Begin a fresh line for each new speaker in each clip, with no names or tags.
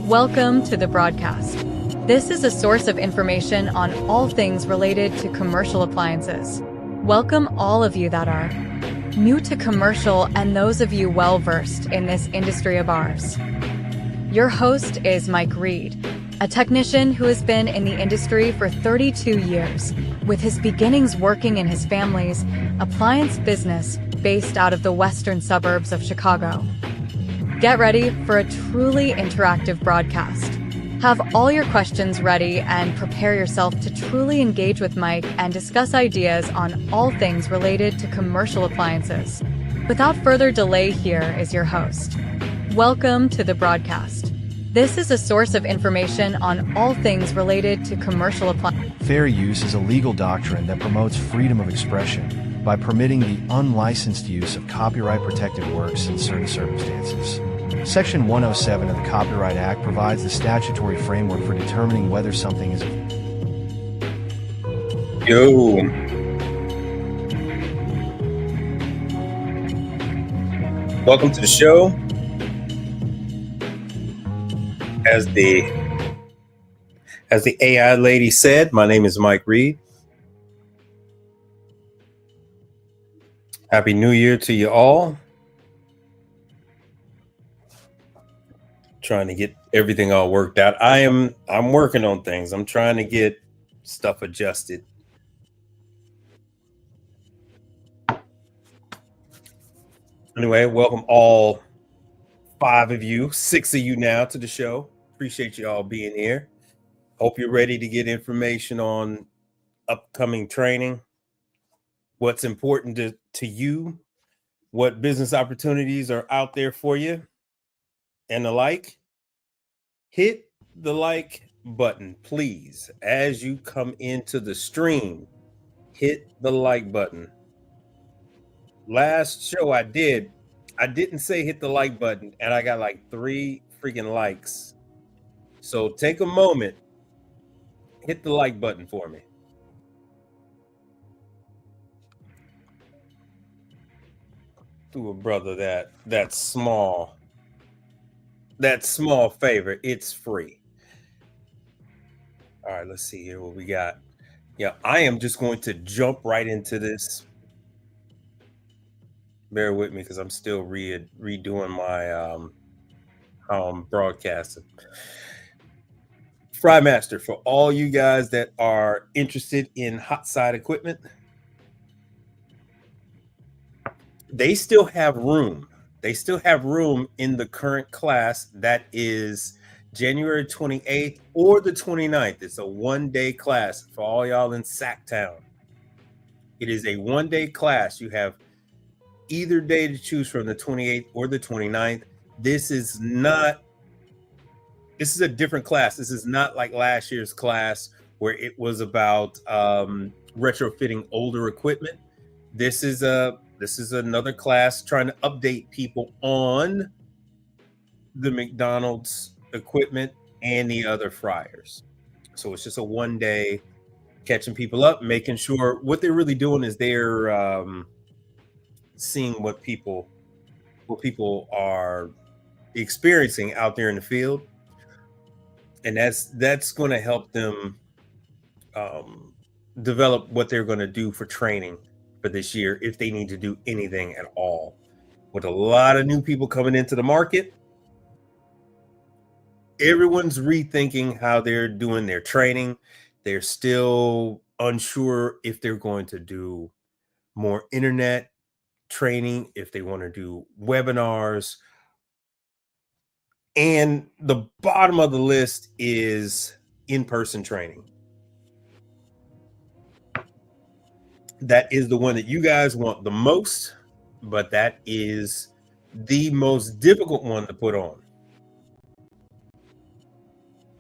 Welcome to the broadcast. This is a source of information on all things related to commercial appliances. Welcome all of you that are new to commercial and those of you well-versed in this industry of ours. Your host is Mike Reed, a technician who has been in the industry for 32 years, with his beginnings working in his family's appliance business based out of the western suburbs of Chicago. Get ready for a truly interactive broadcast. Have all your questions ready and prepare yourself to truly engage with Mike and discuss ideas on all things related to commercial appliances. Without further delay, here is your host. Welcome to the broadcast. This is a source of information on all things related to commercial appliances.
Fair use is a legal doctrine that promotes freedom of expression by permitting the unlicensed use of copyright-protected works in certain circumstances. Section 107 of the Copyright Act provides the statutory framework for determining whether something is...
Yo. Welcome to the show. As the AI lady said, my name is Mike Reed. Happy New Year to you all. Trying to get everything all worked out. I'm working on things. I'm trying to get stuff adjusted. Anyway, welcome all 5 of you, 6 of you now to the show. Appreciate you all being here. Hope you're ready to get information on upcoming training, what's important to you, what business opportunities are out there for you, and the like. Hit the like button, please. As you come into the stream, hit the like button. Last show I didn't say hit the like button, and I got like 3 freaking likes. So take a moment, hit the like button for me. Do a brother that small favor. It's free. All right, let's see here what we got. Yeah, I am just going to jump right into this. Bear with me because I'm still redoing my how I'm broadcasting. Frymaster, for all you guys that are interested in hot side equipment, they still have room. They still have room in the current class that is January 28th or the 29th. It's a one-day class for all y'all in Sacktown. It is a one-day class. You have either day to choose from, the 28th or the 29th. This is a different class. This is not like last year's class where it was about retrofitting older equipment. This is another class trying to update people on the McDonald's equipment and the other fryers. So it's just a one day catching people up, making sure what they're really doing is they're seeing what people are experiencing out there in the field. And that's going to help them develop what they're going to do for training for this year, if they need to do anything at all. With a lot of new people coming into the market, everyone's rethinking how they're doing their training. They're still unsure if they're going to do more internet training, if they want to do webinars. And the bottom of the list is in-person training. That is the one that you guys want the most, but that is the most difficult one to put on.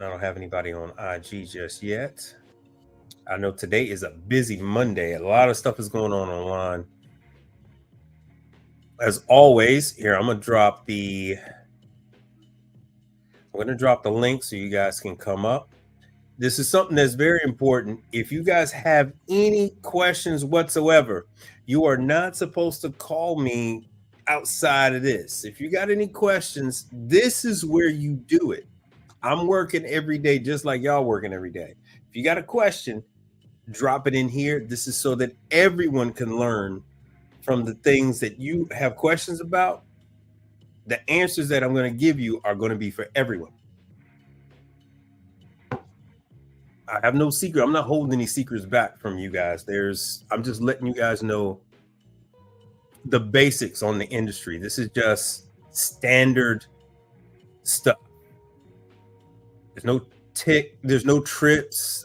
I don't have anybody on IG just yet. I know today is a busy Monday. A lot of stuff is going on online. As always, here I'm going to drop the link so you guys can come up. This is something that's very important. If you guys have any questions whatsoever, you are not supposed to call me outside of this. If you got any questions, this is where you do it. I'm working every day just like y'all working every day. If you got a question, drop it in here. This is so that everyone can learn from the things that you have questions about. The answers that I'm going to give you are going to be for everyone. I have no secret. I'm not holding any secrets back from you guys. I'm just letting you guys know the basics on the industry. This is just standard stuff. There's no there's no tricks.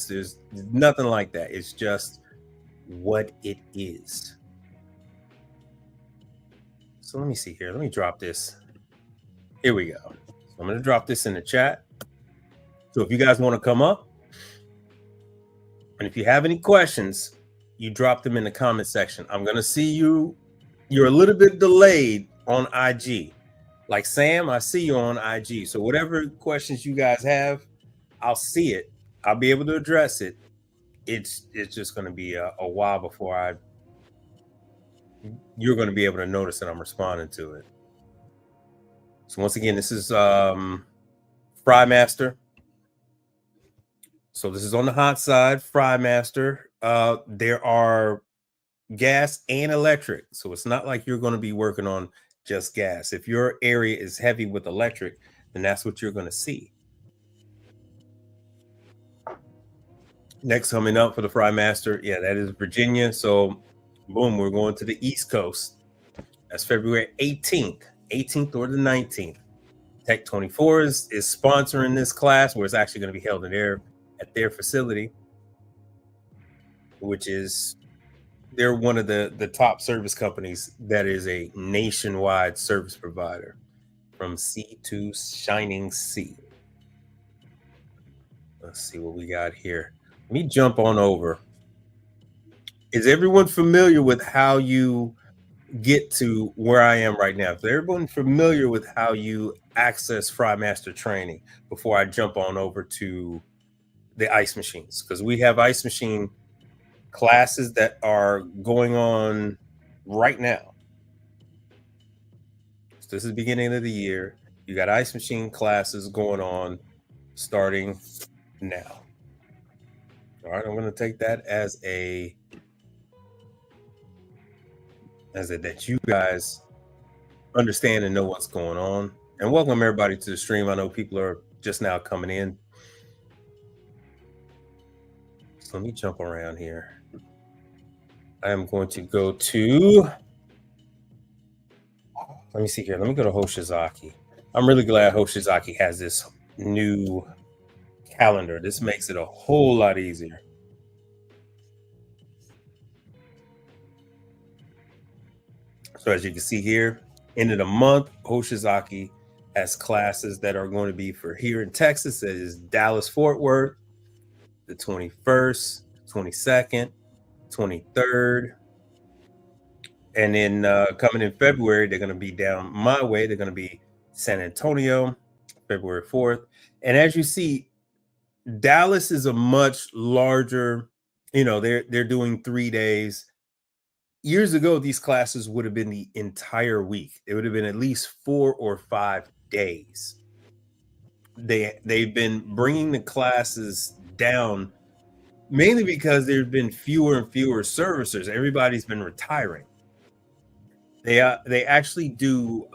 There's nothing like that. It's just what it is. So let me see here. Let me drop this. Here we go. So I'm going to drop this in the chat. So if you guys want to come up, and if you have any questions, you drop them in the comment section. I'm going to see you. You're a little bit delayed on IG. Like Sam, I see you on IG. So whatever questions you guys have, I'll see it. I'll be able to address it. It's just going to be a while before you're going to be able to notice that I'm responding to it. So once again, this is Frymaster. So this is on the hot side, Frymaster. There are gas and electric. So it's not like you're going to be working on just gas. If your area is heavy with electric, then that's what you're going to see. Next coming up for the Frymaster, yeah, that is Virginia. So boom, we're going to the East Coast. That's February 18th or the 19th. Tech 24 is sponsoring this class, where it's actually going to be held at their facility, which is they're one of the top service companies that is a nationwide service provider from sea to shining sea. Let's see what we got here. Let me jump on over. Is everyone familiar with how you get to where I am right now? Is everyone familiar with how you access Frymaster training before I jump on over to the ice machines? Because we have ice machine classes that are going on right now. So this is the beginning of the year. You got ice machine classes going on starting now. All right, I'm going to take that as that you guys understand and know what's going on. And welcome everybody to the stream. I know people are just now coming in. So let me jump around here. I am going to go to, let me see here. Let me go to Hoshizaki. I'm really glad Hoshizaki has this new calendar. This makes it a whole lot easier. So as you can see here, end of the month, Hoshizaki has classes that are going to be for here in Texas. That is Dallas, Fort Worth, the 21st, 22nd, 23rd. And then coming in February, they're going to be down my way. They're going to be San Antonio, February 4th. And as you see, Dallas is a much larger, they're doing 3 days. Years ago, these classes would have been the entire week. It would have been at least 4 or 5 days. They've been bringing the classes down mainly because there's been fewer and fewer servicers. Everybody's been retiring. They actually do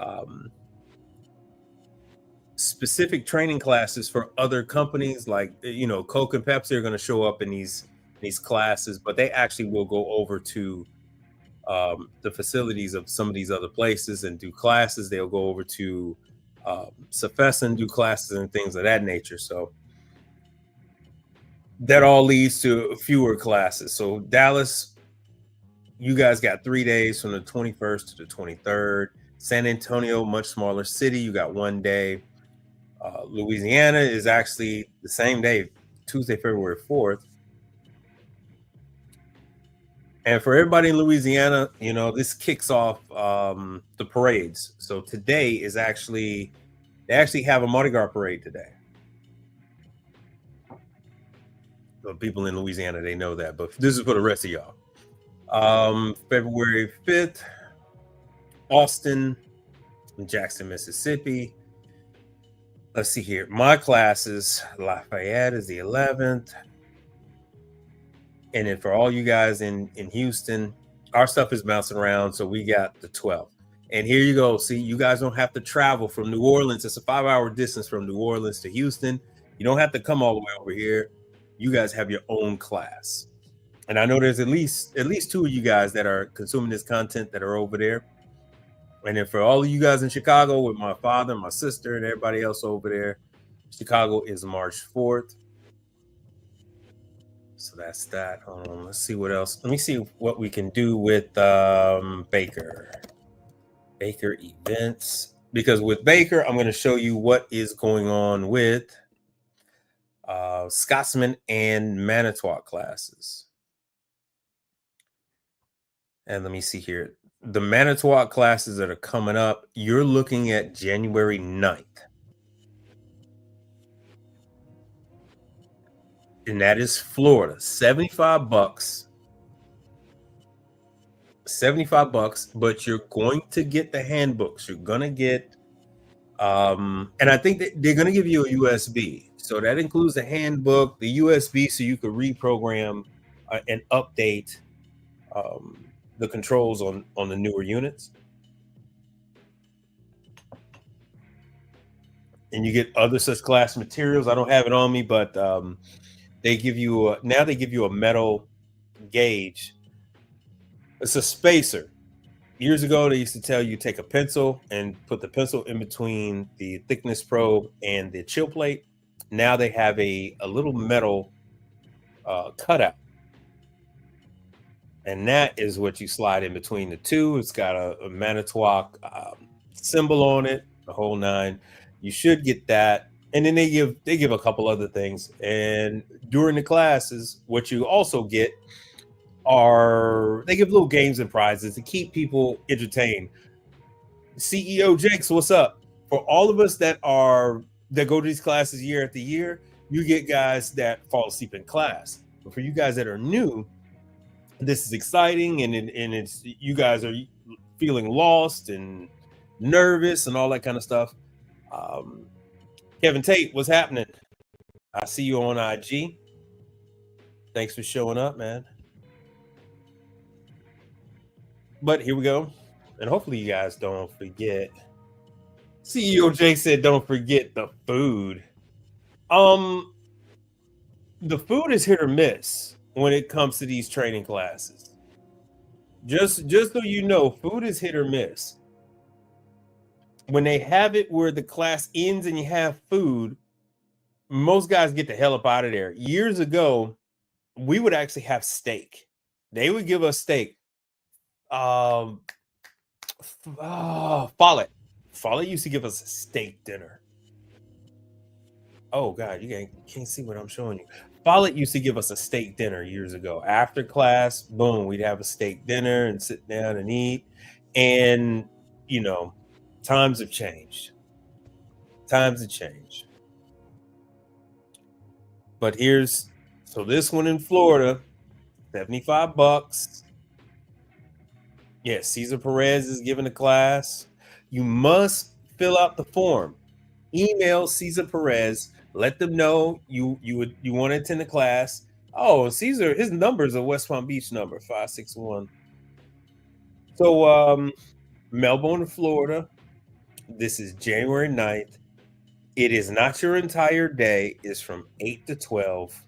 specific training classes for other companies, like Coke and Pepsi are going to show up in these classes, but they actually will go over to the facilities of some of these other places and do classes. They'll go over to Cephas and do classes and things of that nature. So that all leads to fewer classes. So Dallas, you guys got 3 days from the 21st to the 23rd. San Antonio, much smaller city, you got 1 day. Louisiana is actually the same day, Tuesday, February 4th. And for everybody in Louisiana, this kicks off the parades. So today is they actually have a Mardi Gras parade today. So people in Louisiana, they know that, but this is for the rest of y'all. February 5th, Austin, Jackson, Mississippi. let's see here. My classes, Lafayette is the 11th. And then for all you guys in Houston, our stuff is bouncing around. So we got the 12th. And here you go. See, you guys don't have to travel from New Orleans. It's a 5-hour distance from New Orleans to Houston. You don't have to come all the way over here. You guys have your own class. And I know there's at least 2 of you guys that are consuming this content that are over there. And then for all of you guys in Chicago with my father, my sister, and everybody else over there, Chicago is March 4th. So that's that. Let's see what else. Let me see what we can do with Baker events. Because with Baker, I'm going to show you what is going on with Scotsman and Manitowoc classes. And let me see here. The Manitowoc classes that are coming up, you're looking at January 9th. And that is Florida. $75. $75, but you're going to get the handbooks. You're going to get, and I think that they're going to give you a USB. So that includes the handbook, the USB, so you could reprogram and update the controls on the newer units. And you get other such class materials. I don't have it on me, but they give you a metal gauge. It's a spacer. Years ago, they used to tell you take a pencil and put the pencil in between the thickness probe and the chill plate. Now they have a little metal cutout. And that is what you slide in between the two. It's got a Manitowoc symbol on it, the whole 9. You should get that. And then they give a couple other things. And during the classes, what you also get they give little games and prizes to keep people entertained. CEO Jakes, what's up? For all of us that go to these classes year after year, you get guys that fall asleep in class. But for you guys that are new, this is exciting, and it's you guys are feeling lost and nervous and all that kind of stuff. Kevin Tate, what's happening? I see you on IG. Thanks for showing up, man. But here we go. And hopefully you guys don't forget. CEO Jake said, don't forget the food. The food is hit or miss when it comes to these training classes. Just so you know, food is hit or miss. When they have it where the class ends and you have food, most guys get the hell up out of there. Years ago, we would actually have steak. They would give us steak. Follett used to give us a steak dinner. Oh God, you can't see what I'm showing you. Follett used to give us a steak dinner years ago. After class, boom, we'd have a steak dinner and sit down and eat. And times have changed. But this one in Florida, $75. Yes, Cesar Perez is giving a class. You must fill out the form. Email Cesar Perez. Let them know you want to attend the class. Oh, Cesar, his number is a West Palm Beach number, 561. So Melbourne, Florida. This is January 9th. It is not your entire day. It's from 8 to 12.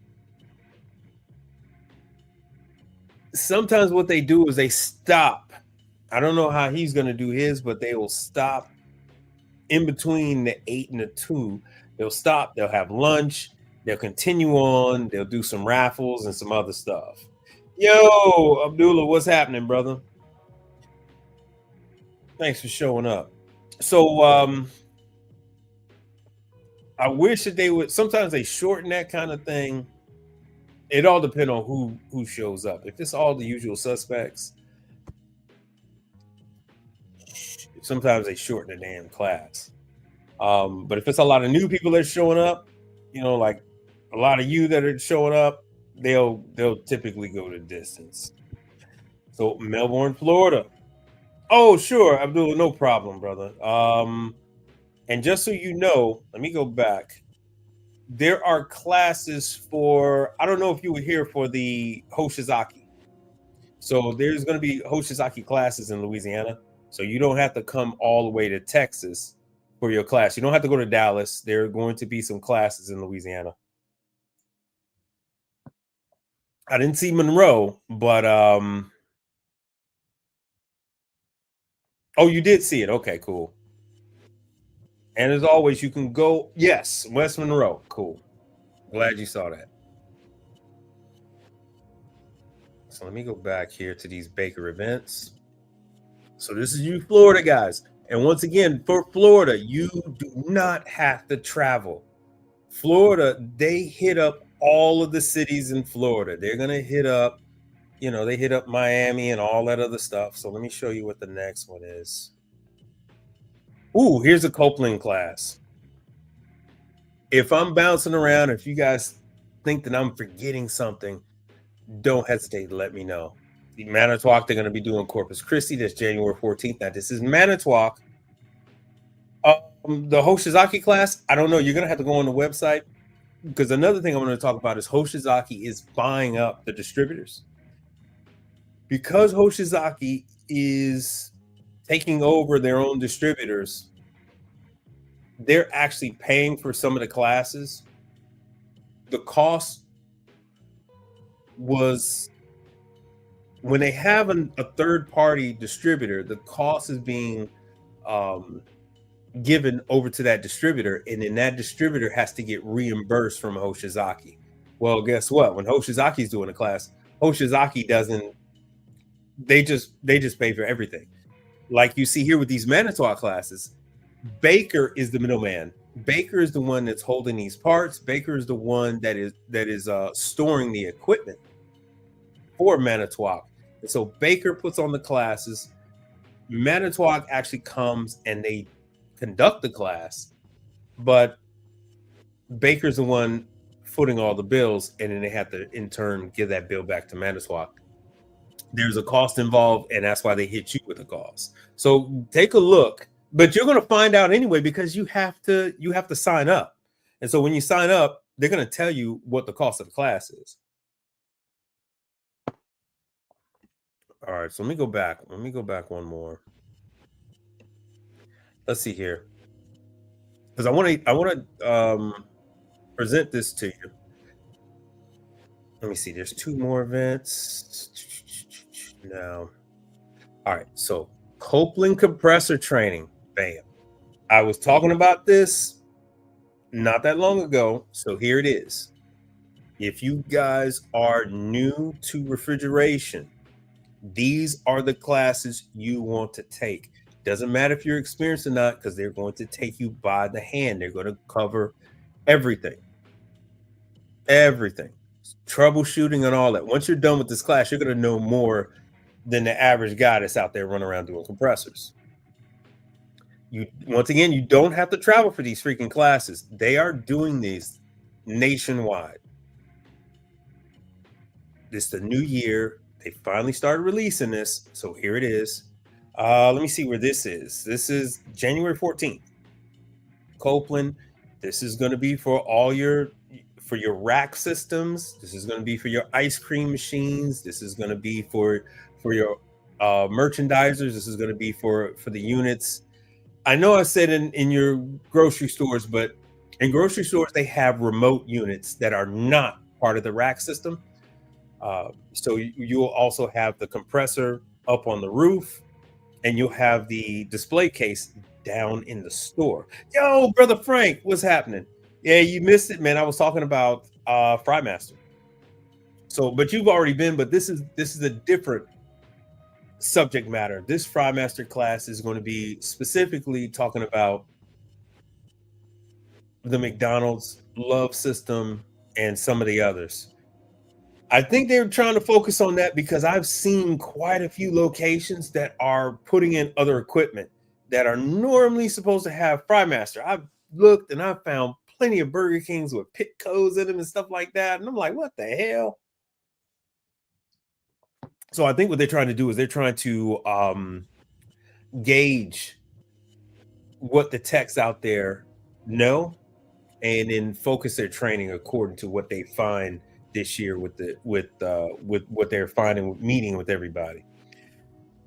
Sometimes what they do is they stop. I don't know how he's going to do his, but they will stop in between the 8 and the 2. They'll stop. They'll have lunch. They'll continue on. They'll do some raffles and some other stuff. Yo, Abdullah, what's happening, brother? Thanks for showing up. So I wish that they would. Sometimes they shorten that kind of thing. It all depends on who shows up. If it's all the usual suspects, sometimes they shorten the damn class. But if it's a lot of new people that are showing up, like a lot of you that are showing up, they'll typically go the distance. So Melbourne, Florida. Oh, sure, Abdullah, no problem, brother. And just so you know, let me go back. There are classes for, I don't know if you were here for the hoshizaki. So there's going to be hoshizaki classes in Louisiana. So you don't have to come all the way to Texas for your class. You don't have to go to Dallas. There are going to be some classes in Louisiana. I didn't see Monroe, but oh, you did see it. Okay, cool. And as always, you can go, yes, West Monroe. Cool. Glad you saw that. So let me go back here to these Baker events. So this is you Florida guys. And once again, for Florida, you do not have to travel. Florida, they hit up all of the cities in Florida. They're going to hit up, they hit up Miami and all that other stuff. So let me show you what the next one is. Ooh, here's a Copeland class. If I'm bouncing around, if you guys think that I'm forgetting something, don't hesitate to let me know. The Manitowoc, they're going to be doing Corpus Christi. That's January 14th. Now, this is Manitowoc. The Hoshizaki class, I don't know. You're going to have to go on the website, because another thing I'm going to talk about is Hoshizaki is buying up the distributors. Because Hoshizaki is taking over their own distributors, they're actually paying for some of the classes. The cost was, when they have a third-party distributor, the cost is being given over to that distributor, and then that distributor has to get reimbursed from Hoshizaki. Well, guess what? When Hoshizaki is doing a class, Hoshizaki doesn't. They just pay for everything. Like you see here with these Manitowoc classes, Baker is the middleman. Baker is the one that's holding these parts. Baker is the one that is storing the equipment for Manitowoc. And so Baker puts on the classes. Manitowoc actually comes and they conduct the class, but Baker's the one footing all the bills, and then they have to in turn give that bill back to Manitowoc. There's a cost involved, and that's why they hit you with a cost. So take a look, but you're going to find out anyway, because you have to sign up. And so when you sign up, they're going to tell you what the cost of the class is. All right, so let me go back. Let me go back one more. Let's see here, because I want to present this to you. Let me see. There's two more events now. All right, so Copeland compressor training. Bam. I was talking about this not that long ago, so here it is. If you guys are new to refrigeration, these are the classes you want to take. Doesn't matter if you're experienced or not, because they're going to take you by the hand. They're going to cover everything. Everything. Troubleshooting and all that. Once you're done with this class, you're going to know more than the average guy that's out there running around doing compressors. Once again, you don't have to travel for these freaking classes. They are doing these nationwide. It's the new year. They finally started releasing this. So here it is. Let me see where this is. This is January 14th. Copeland. This is going to be for your rack systems. This is going to be for your ice cream machines. This is going to be for your merchandisers. This is going to be for the units. I know I said in your grocery stores, but in grocery stores, they have remote units that are not part of the rack system. So you'll also have the compressor up on the roof, and you'll have the display case down in the store. Yo, brother Frank, what's happening? Yeah, you missed it, man. I was talking about FryMaster. So, but you've already been, but this is a different subject matter. This FryMaster class is going to be specifically talking about the McDonald's Love System and some of the others. I think they're trying to focus on that because I've seen quite a few locations that are putting in other equipment that are normally supposed to have FryMaster. I've looked and I've found plenty of Burger Kings with pit codes in them and stuff like that. And I'm like, what the hell? So I think what they're trying to do is they're trying to gauge what the techs out there know, and then focus their training according to what they find this year with what they're finding with meeting with everybody.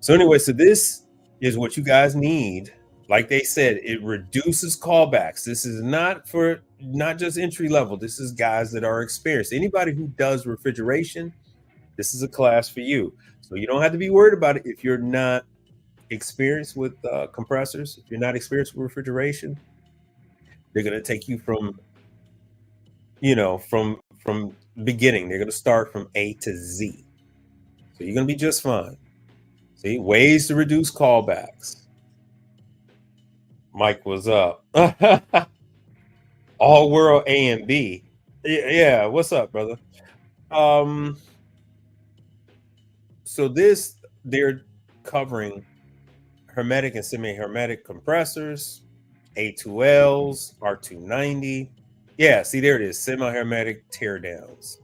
So anyway, so this is what you guys need. Like they said, it reduces callbacks. This is not just entry level. This is guys that are experienced. Anybody who does refrigeration, this is a class for you. So you don't have to be worried about it if you're not experienced with compressors. If you're not experienced with refrigeration, they're going to take you from beginning. They're going to start from A to Z. So you're going to be just fine. See, ways to reduce callbacks. Mike was up. All world A and B. Yeah, what's up, brother? So they're covering hermetic and semi-hermetic compressors, A2Ls, R290. Yeah, see, there it is, semi-hermetic teardowns.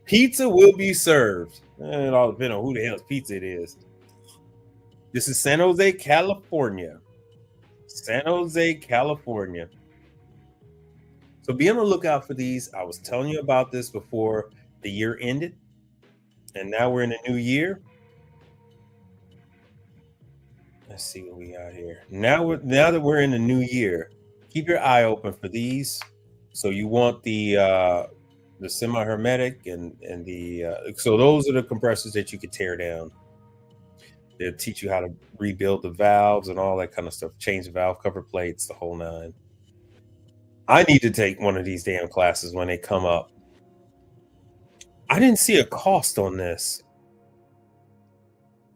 Pizza will be served. It all depends on who the hell's pizza it is. This is San Jose, California. San Jose, California. So be on the lookout for these. I was telling you about this before the year ended, and now we're in a new year. Let's see what we got here. Now that we're in the new year, keep your eye open for these. So you want the semi-hermetic and so those are the compressors that you could tear down. They'll teach you how to rebuild the valves and all that kind of stuff, change the valve cover plates, the whole nine. I need to take one of these damn classes when they come up. I didn't see a cost on this.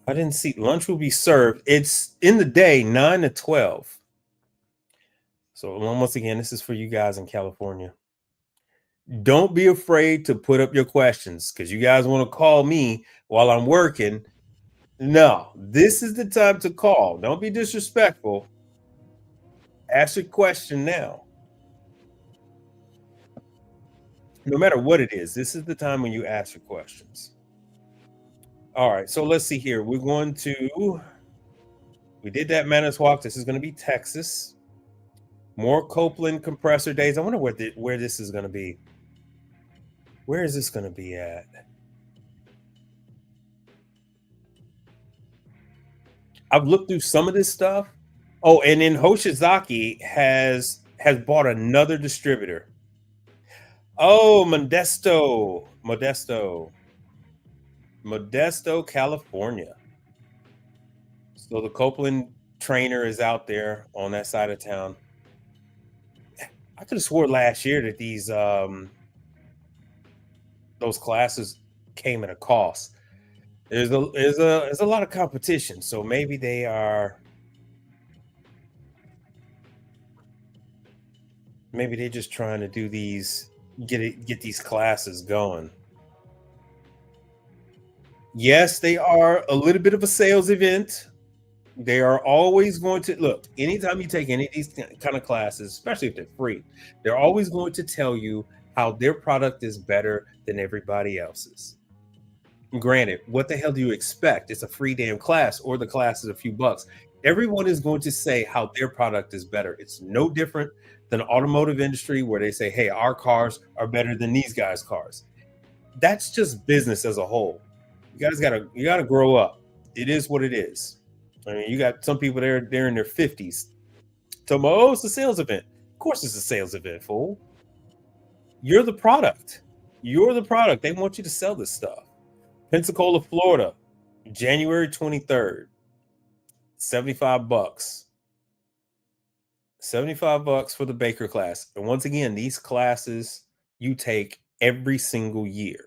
I didn't see lunch will be served. It's in the day, 9 to 12. So once again, this is for you guys in California. Don't be afraid to put up your questions because you guys want to call me while I'm working. No, this is the time to call. Don't be disrespectful. Ask your question now. No matter what it is, this is the time when you ask your questions. All right, so let's see here. We did that Manitowoc. This is going to be Texas. More Copeland compressor days. I wonder where this is going to be. Where is this going to be at? I've looked through some of this stuff. Oh, and then Hoshizaki has bought another distributor. Oh, Modesto, California. So the Copeland trainer is out there on that side of town. I could have swore last year that those classes came at a cost. There's a lot of competition, so maybe they're just trying to do these, get these classes going. Yes, they are a little bit of a sales event. They are always going to look, anytime you take any of these kind of classes, especially if they're free, they're always going to tell you how their product is better than everybody else's. Granted, what the hell do you expect? It's a free damn class, or the class is a few bucks. Everyone is going to say how their product is better. It's no different than the automotive industry where they say, hey, our cars are better than these guys' cars. That's just business as a whole. You guys gotta grow up. It is what it is. I mean, you got some people they're in their 50s. Oh, it's a sales event. Of course it's a sales event, fool. You're the product. You're the product. They want you to sell this stuff. Pensacola, Florida, January 23rd. $75. $75 for the Baker class. And once again, these classes you take every single year.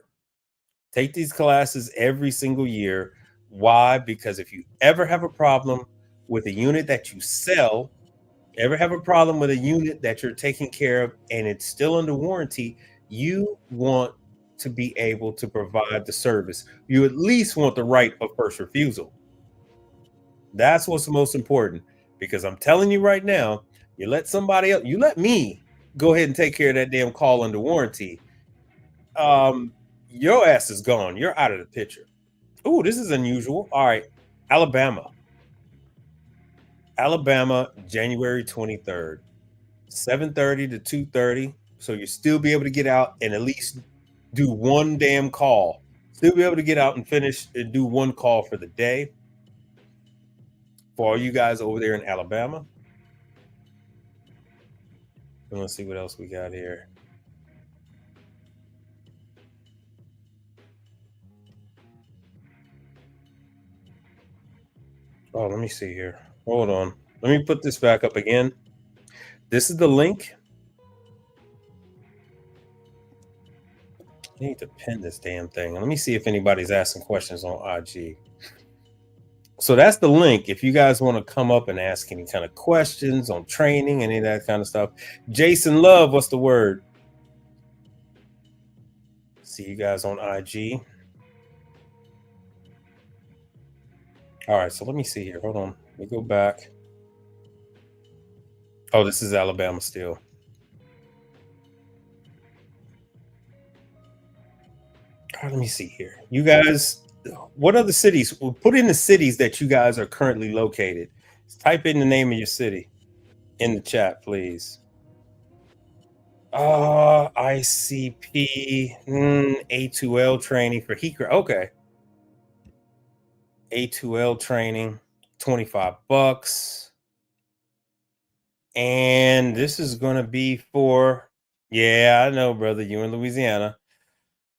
Take these classes every single year. Why? Because if you ever have a problem with a unit that you sell, ever have a problem with a unit that you're taking care of and it's still under warranty, you want to be able to provide the service. You at least want the right of first refusal. That's what's most important, because I'm telling you right now, you let somebody else, you let me go ahead and take care of that damn call under warranty. Your ass is gone. You're out of the picture. Oh, this is unusual. All right. Alabama. Alabama, January 23rd, 7:30 to 2:30. So you'll still be able to get out and at least do one damn call. Still be able to get out and finish and do one call for the day. For all you guys over there in Alabama. And let's see what else we got here. Oh, let me see here. Hold on. Let me put this back up again. This is the link. I need to pin this damn thing. Let me see if anybody's asking questions on IG. So that's the link. If you guys want to come up and ask any kind of questions on training, any of that kind of stuff. Jason Love, what's the word? See you guys on IG. All right, so let me see here. Hold on. Let me go back. Oh, this is Alabama still. All right, let me see here. You guys, what other cities? Well, put in the cities that you guys are currently located. Type in the name of your city in the chat, please. ICP A2L training for Heat. Okay. A2L training, $25. And this is going to be for, yeah, I know, brother, you in Louisiana.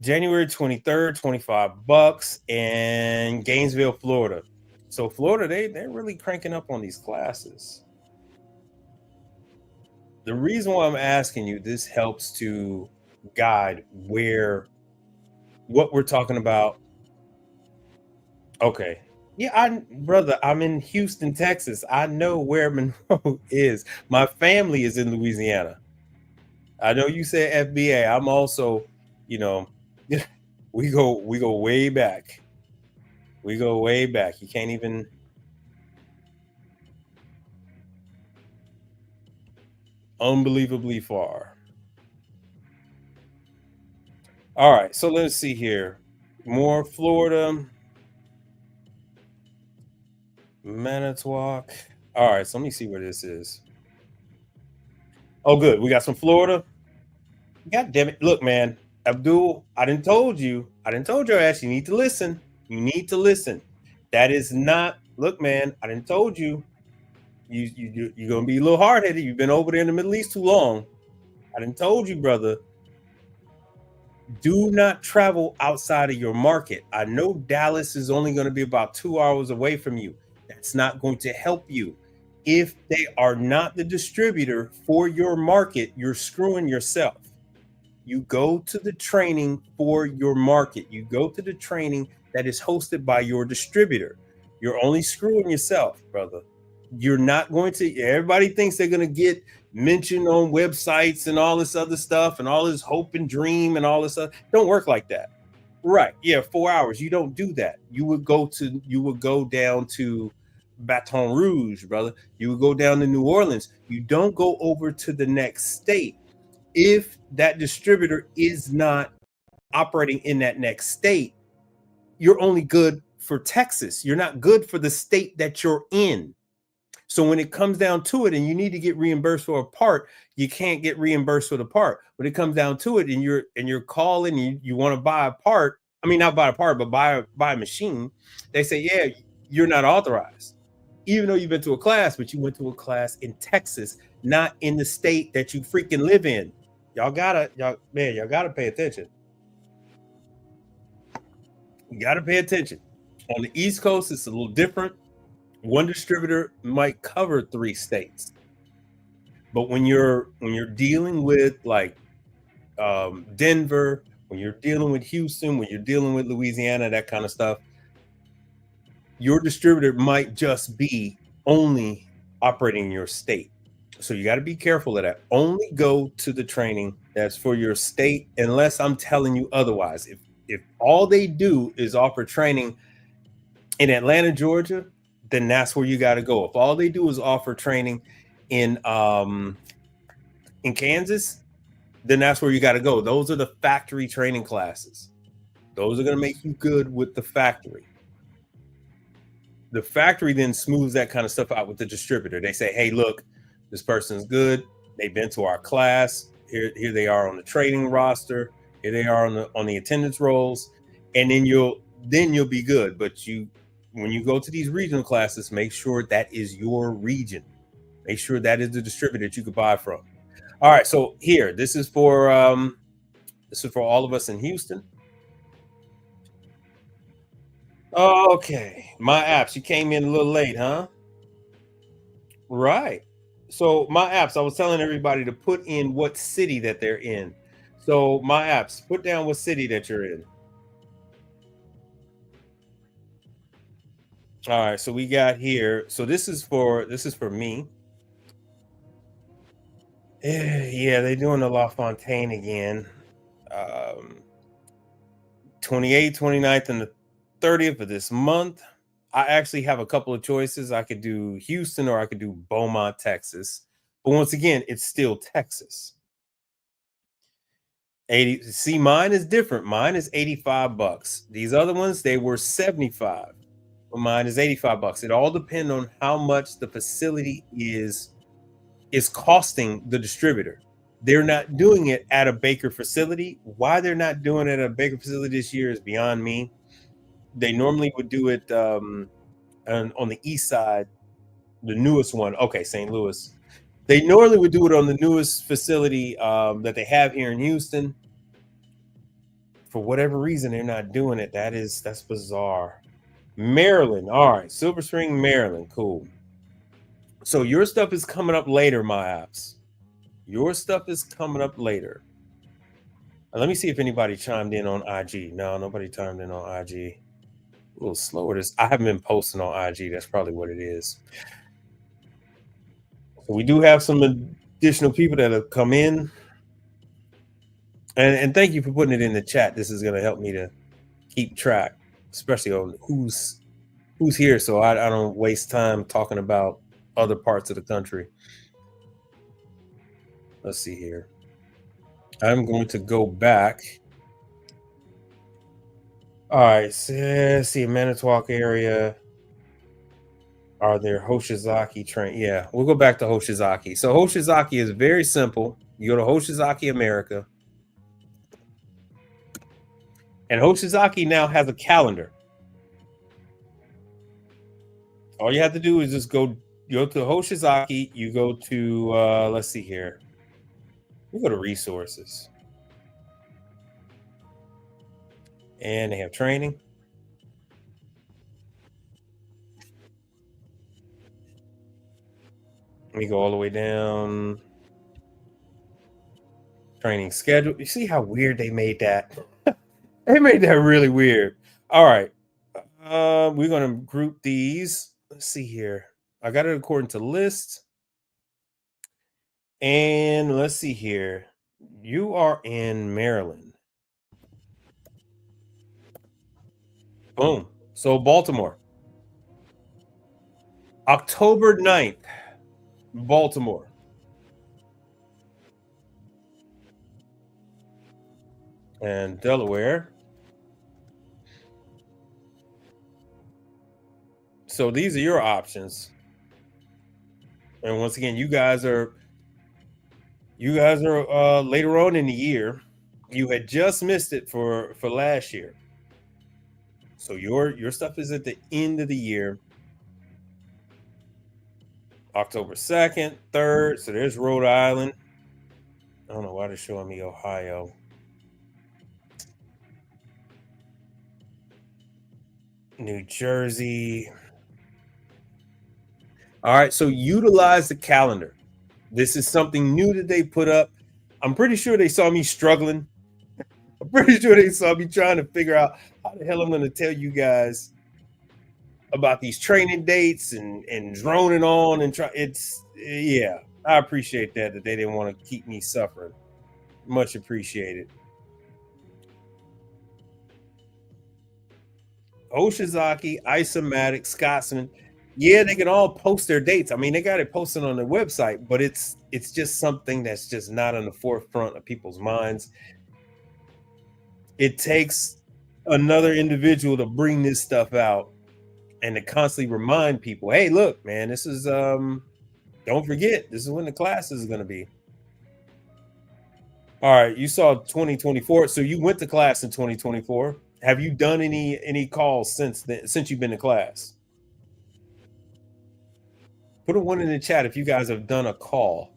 January 23rd, $25 in Gainesville, Florida. So Florida, they're really cranking up on these classes. The reason why I'm asking you, this helps to guide what we're talking about. Okay. Yeah, brother, I'm in Houston, Texas. I know where Monroe is. My family is in Louisiana. I know you said FBA. I'm also, we go way back. We go way back. You can't even. Unbelievably far. All right, so let's see here. More Florida. Manitowoc. All right, so let me see where this is. Oh, good. We got some Florida. God damn it. Look, man. Abdul, I didn't told you. Ash, you need to listen. You need to listen. That is not. Look, man. I didn't told you. You're gonna be a little hard headed. You've been over there in the Middle East too long. I didn't told you, brother. Do not travel outside of your market. I know Dallas is only going to be about 2 hours away from you. That's not going to help you. If they are not the distributor for your market, you're screwing yourself. You go to the training for your market. You go to the training that is hosted by your distributor. You're only screwing yourself, brother. You're not going to. Everybody thinks they're going to get mentioned on websites and all this other stuff and all this hope and dream and all this stuff. Don't work like that. Right. Yeah, 4 hours. You don't do that. You would go down to Baton Rouge, brother. You would go down to New Orleans. You don't go over to the next state. If that distributor is not operating in that next state, you're only good for Texas. You're not good for the state that you're in. So when it comes down to it and you need to get reimbursed for a part, you can't get reimbursed for the part. When it comes down to it and you're calling and you want to buy a part, I mean, not buy a part, but buy a machine, they say, yeah, you're not authorized. Even though you've been to a class, but you went to a class in Texas, not in the state that you freaking live in. Y'all gotta pay attention. You gotta pay attention. On the East Coast, it's a little different. One distributor might cover 3 states, but when you're dealing with like Denver, when you're dealing with Houston, when you're dealing with Louisiana, that kind of stuff, your distributor might just be only operating in your state. So you got to be careful of that. Only go to the training that's for your state, unless I'm telling you otherwise. If all they do is offer training in Atlanta, Georgia, then that's where you got to go. If all they do is offer training in Kansas, then that's where you got to go. Those are the factory training classes. Those are going to make you good with the factory. The factory then smooths that kind of stuff out with the distributor. They say, hey, look, this person's good. They've been to our class. Here they are on the trading roster. Here they are on the attendance rolls. And then you'll be good. But when you go to these regional classes, make sure that is your region. Make sure that is the distributor that you could buy from. All right, so here, this is for all of us in Houston. Okay, my apps. You came in a little late, huh? Right. So my apps, I was telling everybody to put in what city that they're in. So my apps, put down what city that you're in. All right, so we got here. So this is for me. Yeah, they're doing the La Fontaine again. 28th, 29th, and the 30th of this month. I actually have a couple of choices. I could do Houston or I could do Beaumont, Texas. But once again, it's still Texas. 80. See, mine is different. Mine is $85. These other ones, they were 75. But mine is $85. It all depends on how much the facility is costing the distributor. They're not doing it at a Baker facility. Why they're not doing it at a Baker facility this year is beyond me. They normally would do it on the east side, the newest one. Okay, St. Louis. They normally would do it on the newest facility that they have here in Houston. For whatever reason, they're not doing it. That's bizarre. Maryland. All right, Silver Spring, Maryland. Cool. So your stuff is coming up later, my apps. Your stuff is coming up later. Let me see if anybody chimed in on IG. No, nobody chimed in on IG. A little slower. I haven't been posting on IG. That's probably what it is. So we do have some additional people that have come in. And thank you for putting it in the chat. This is going to help me to keep track, especially on who's here, so I don't waste time talking about other parts of the country. Let's see here. I'm going to go back. All right, so let's see, Manitowoc area. Are there Hoshizaki train? Yeah, we'll go back to Hoshizaki. So Hoshizaki is very simple. You go to Hoshizaki America. And Hoshizaki now has a calendar. All you have to do is just go to Hoshizaki. You go to, let's see here. You go to resources. And they have training. Let me go all the way down. Training schedule. You see how weird they made that? They made that really weird. All right. We're going to group these. Let's see here. I got it according to list. And let's see here. You are in Maryland. Boom. So Baltimore. October 9th, Baltimore. And Delaware. So these are your options. And once again, you guys are later on in the year. You had just missed it for last year. So your stuff is at the end of the year. October 2nd, 3rd. So there's Rhode Island. I don't know why they're showing me Ohio. New Jersey. All right, so utilize the calendar. This is something new that they put up. I'm pretty sure they saw me struggling. I'm pretty sure they saw me trying to figure out how the hell I'm going to tell you guys about these training dates and droning on and try. Yeah, I appreciate that they didn't want to keep me suffering. Much appreciated. Hoshizaki, Isomatic, Scotsman. Yeah, they can all post their dates. I mean, they got it posted on their website, but it's just something that's just not on the forefront of people's minds. It takes another individual to bring this stuff out, and to constantly remind people, hey, look, man, this is don't forget, this is when the classes is going to be. All right, you saw 2024, so you went to class in 2024. Have you done any calls since then, since you've been to class? Put a one in the chat if you guys have done a call,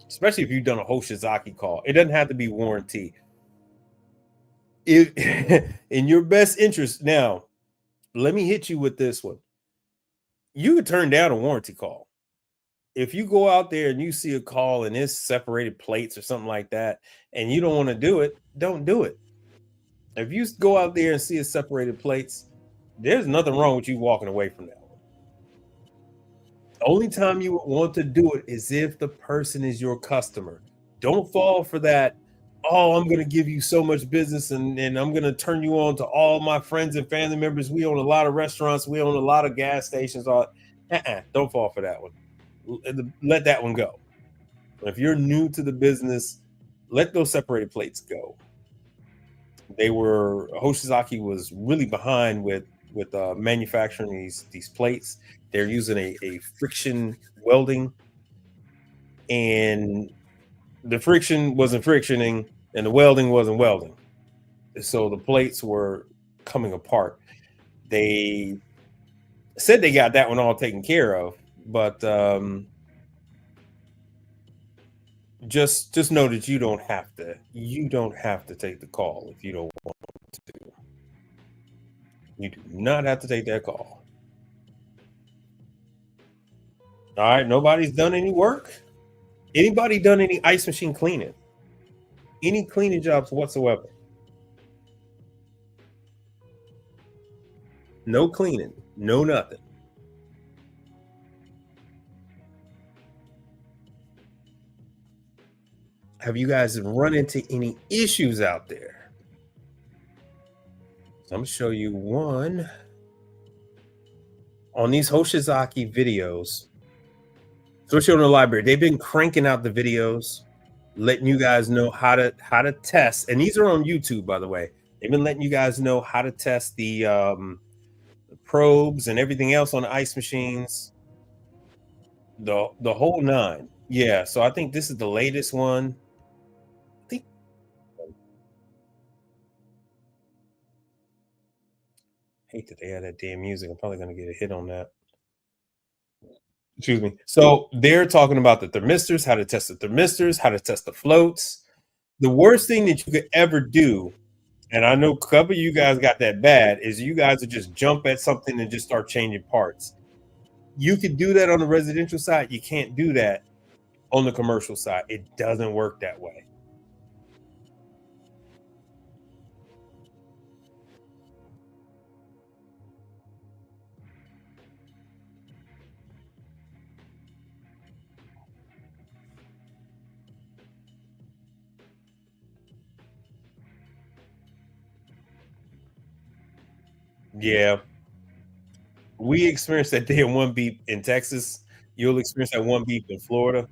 especially if you've done a hoshizaki call. It doesn't have to be warranty. In your best interest. Now, let me hit you with this one. You could turn down a warranty call. If you go out there and you see a call and it's separated plates or something like that, and you don't want to do it, don't do it. If you go out there and see a separated plates, there's nothing wrong with you walking away from that one. The only time you would want to do it is if the person is your customer. Don't fall for that. Oh, I'm going to give you so much business and I'm going to turn you on to all my friends and family members. We own a lot of restaurants. We own a lot of gas stations. Don't fall for that one. Let that one go. If you're new to the business, let those separated plates go. Hoshizaki was really behind with manufacturing these plates. They're using a friction welding, and the friction wasn't frictioning and the welding wasn't welding. So the plates were coming apart. They said they got that one all taken care of, but just know that you don't have to take the call if you don't want to. You do not have to take that call. All right, nobody's done any work. Anybody done any ice machine cleaning? Any cleaning jobs whatsoever? No cleaning, no nothing. Have you guys run into any issues out there? So I'm gonna show you one on these Hoshizaki videos. Especially on the library, they've been cranking out the videos, letting you guys know how to test. And these are on YouTube, by the way. They've been letting you guys know how to test the probes and everything else on the ice machines. The whole nine. Yeah. So I think this is the latest one. Hate that they had that damn music. I'm probably gonna get a hit on that. Excuse me. So they're talking about the thermistors, how to test the thermistors, how to test the floats. The worst thing that you could ever do, and I know a couple of you guys got that bad, is you guys would just jump at something and just start changing parts. You could do that on the residential side. You can't do that on the commercial side. It doesn't work that way. Yeah. We experienced that day in one beep in Texas. You'll experience that one beep in Florida.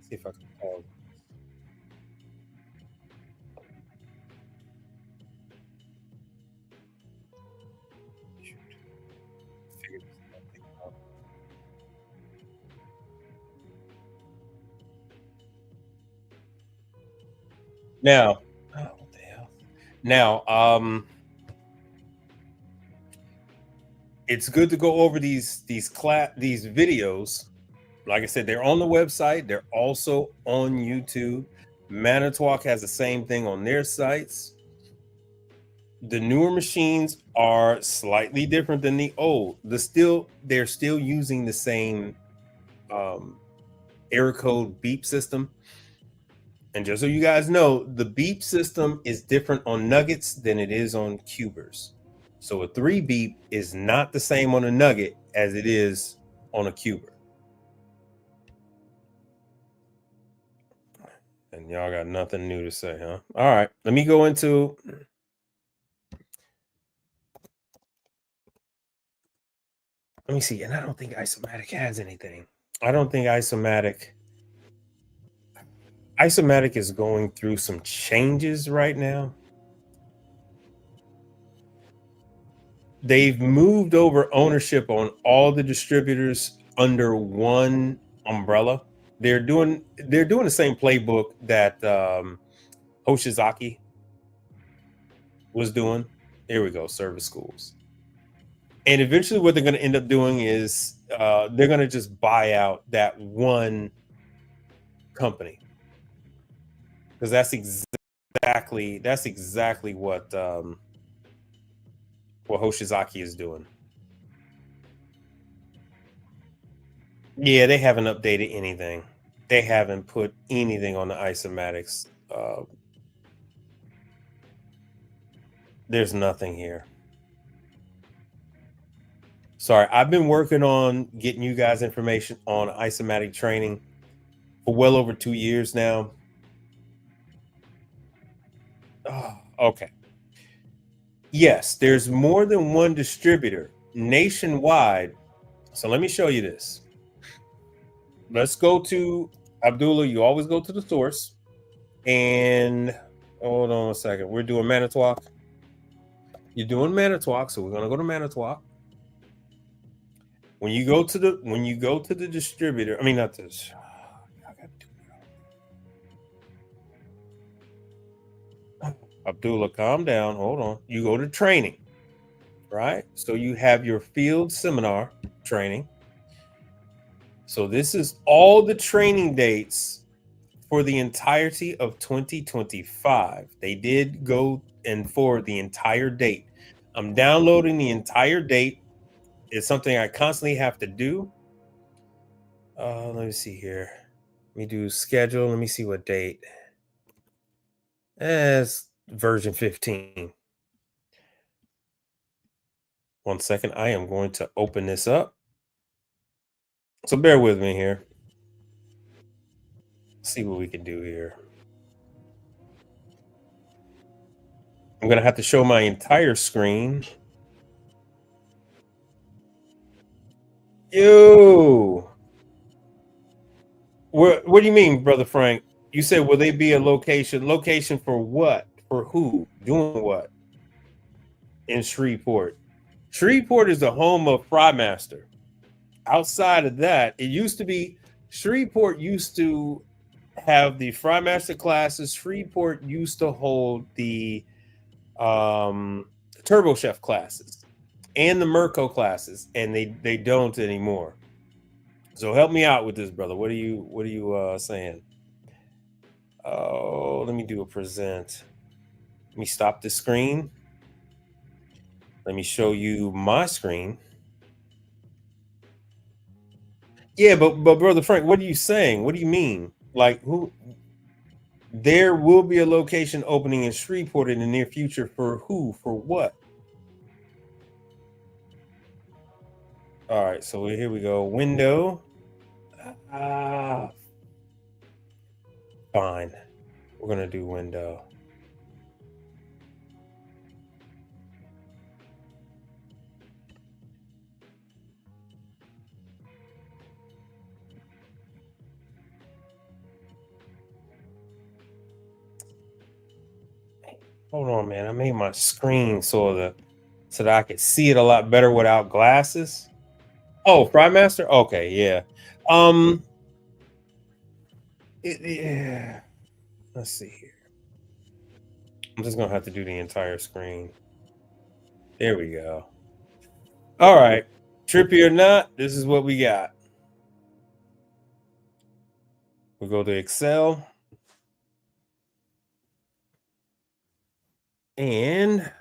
See if I can pause. Figure this out. Now, oh, what the hell? Now, it's good to go over these videos. Like I said, they're on the website. They're also on YouTube. Manitowoc has the same thing on their sites. The newer machines are slightly different than the old. They're still using the same error code beep system. And just so you guys know, the beep system is different on nuggets than it is on cubers. So a 3 beep is not the same on a nugget as it is on a cuber. And y'all got nothing new to say, huh? All right. Let me go into. Let me see. And I don't think Isomatic has anything. I don't think Isomatic is going through some changes right now. They've moved over ownership on all the distributors under one umbrella. They're doing the same playbook that Hoshizaki was doing. Here we go, service schools. And eventually what they're going to end up doing is they're going to just buy out that one company. Because that's exactly what Hoshizaki is doing. Yeah, they haven't updated anything. They haven't put anything on the isomatics. There's nothing here. Sorry, I've been working on getting you guys information on isomatic training for well over 2 years now. Oh, okay. Yes, there's more than one distributor nationwide. So let me show you this. Let's go to Abdullah. You always go to the source. And hold on a second. We're doing Manitowoc. You're doing Manitowoc, so we're gonna go to Manitowoc. When you go to the distributor, I mean not this. Abdullah, calm down. Hold on. You go to training, right? So you have your field seminar training. So this is all the training dates for the entirety of 2025. They did go and forward the entire date. I'm downloading the entire date. It's something I constantly have to do. Let me see here. Let me do schedule. Let me see what date. It's version 15. 1 second. I am going to open this up. So bear with me here. See what we can do here. I'm going to have to show my entire screen. Yo. What do you mean, Brother Frank? You said, will they be a location? Location for what? For who? Doing what? In Shreveport. Shreveport is the home of Frymaster. Outside of that, it used to be Shreveport used to have the Frymaster classes. Shreveport used to hold the Turbo Chef classes and the Mirko classes, and they don't anymore. So help me out with this, brother. What are you saying? Oh, let me do a present. Let me stop the screen. Let me show you my screen. Yeah, but Brother Frank, what are you saying? What do you mean? Like who? There will be a location opening in Shreveport in the near future for who? For what? All right, so here we go. Window. Fine. We're gonna do window. Hold on, man. I made my screen so that I could see it a lot better without glasses. Oh, Frymaster? Okay, yeah. Yeah. Let's see here. I'm just gonna have to do the entire screen. There we go. All right. Trippy or not, this is what we got. We'll go to Excel. And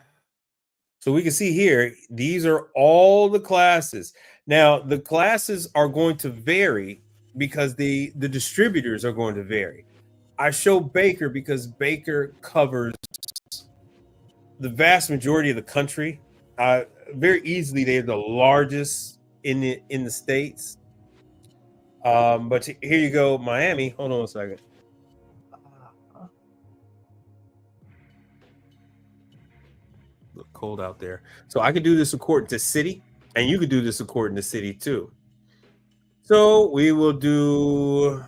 so we can see here, these are all the classes. Now, the classes are going to vary because the distributors are going to vary. I show Baker because Baker covers the vast majority of the country. Very easily, they're the largest in the states. But here you go, Miami. Hold on a second. cold out there. So I could do this according to city, and you could do this according to city too. So we will do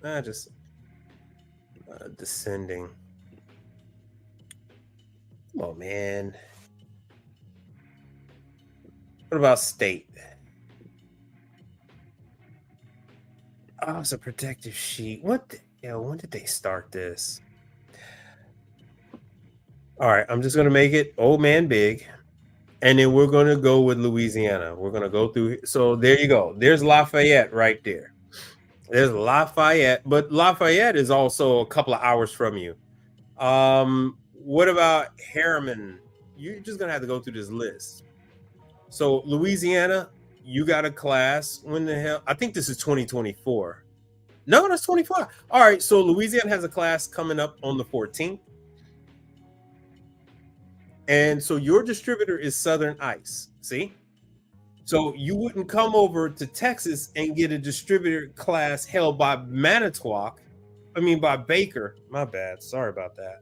just descending. Come on, man. What about state? Oh, it's a protective sheet. What the hell? When did they start this? All right, I'm just gonna make it old man big, and then we're gonna go with Louisiana. We're gonna go through. So there you go. There's Lafayette right there. There's Lafayette, but Lafayette is also a couple of hours from you. What about Harriman? You're just gonna have to go through this list. So Louisiana, you got a class. When the hell? I think this is 2024. No, that's 25. All right, so Louisiana has a class coming up on the 14th. And so your distributor is Southern Ice. See? So you wouldn't come over to Texas and get a distributor class held by by Baker. My bad. Sorry about that.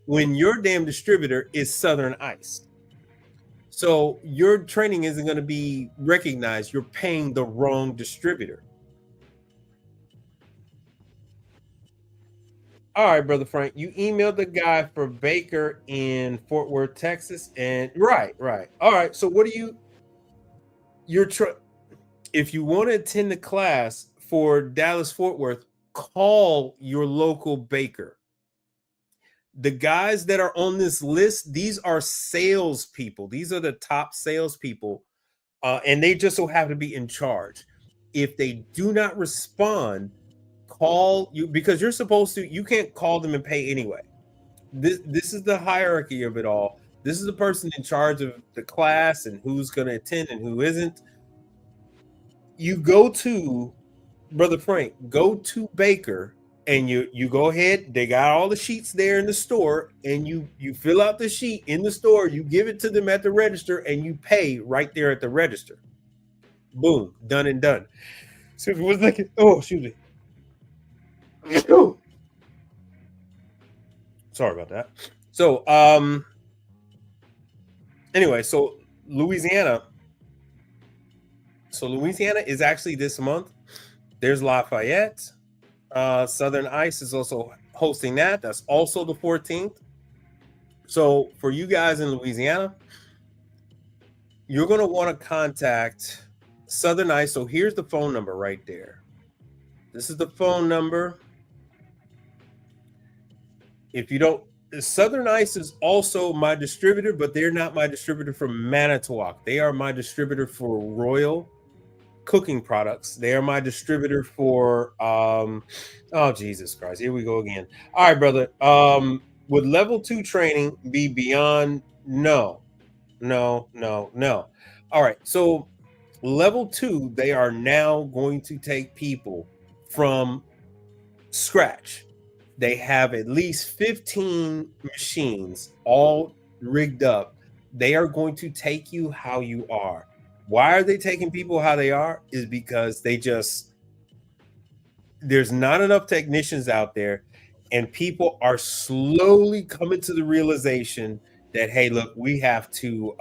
When your damn distributor is Southern Ice. So your training isn't going to be recognized. You're paying the wrong distributor. All right, Brother Frank, you emailed the guy for Baker in Fort Worth, Texas. And right. All right. So what do if you want to attend the class for Dallas Fort Worth, call your local baker. The guys that are on this list, these are salespeople. These are the top salespeople, and they just so happen to be in charge. If they do not respond, call you, because you're supposed to. You can't call them and pay anyway. This is the hierarchy of it all. This is the person in charge of the class and who's going to attend and who isn't. You go to Brother Frank, go to Baker, and you go ahead. They got all the sheets there in the store, and you fill out the sheet in the store. You give it to them at the register, and you pay right there at the register. Boom, done and done. So if it was like, oh, excuse me. Sorry about that. So anyway, so Louisiana. So Louisiana is actually this month. There's Lafayette. Southern Ice is also hosting that. That's also the 14th. So for you guys in Louisiana, you're going to want to contact Southern Ice. So here's the phone number right there. This is the phone number. If you don't, Southern Ice is also my distributor, but they're not my distributor for Manitowoc. They are my distributor for Royal Cooking Products. They are my distributor for oh Jesus Christ, here we go again. All right, brother. Would level 2 training be beyond? No. All right, so level 2, they are now going to take people from scratch. They have at least 15 machines all rigged up. They are going to take you how you are. Why are they taking people how they are? Is because there's not enough technicians out there, and people are slowly coming to the realization that, hey, look, we have to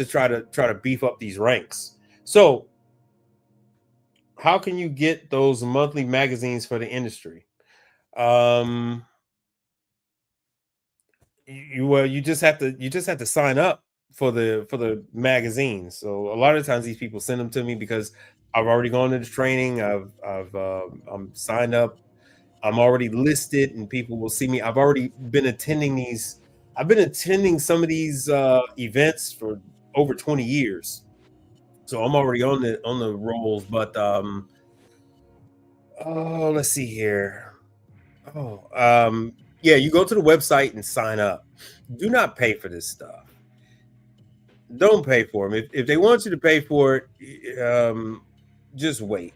try to beef up these ranks. So how can you get those monthly magazines for the industry? You just have to sign up for the magazines. So a lot of times these people send them to me because I've already gone to the training. I'm signed up. I'm already listed, and people will see me. I've already been attending these. I've been attending some of these events for over 20 years. So I'm already on the rolls. But let's see here. Yeah, you go to the website and sign up. Do not pay for this stuff. Don't pay for them. If they want you to pay for it, just wait.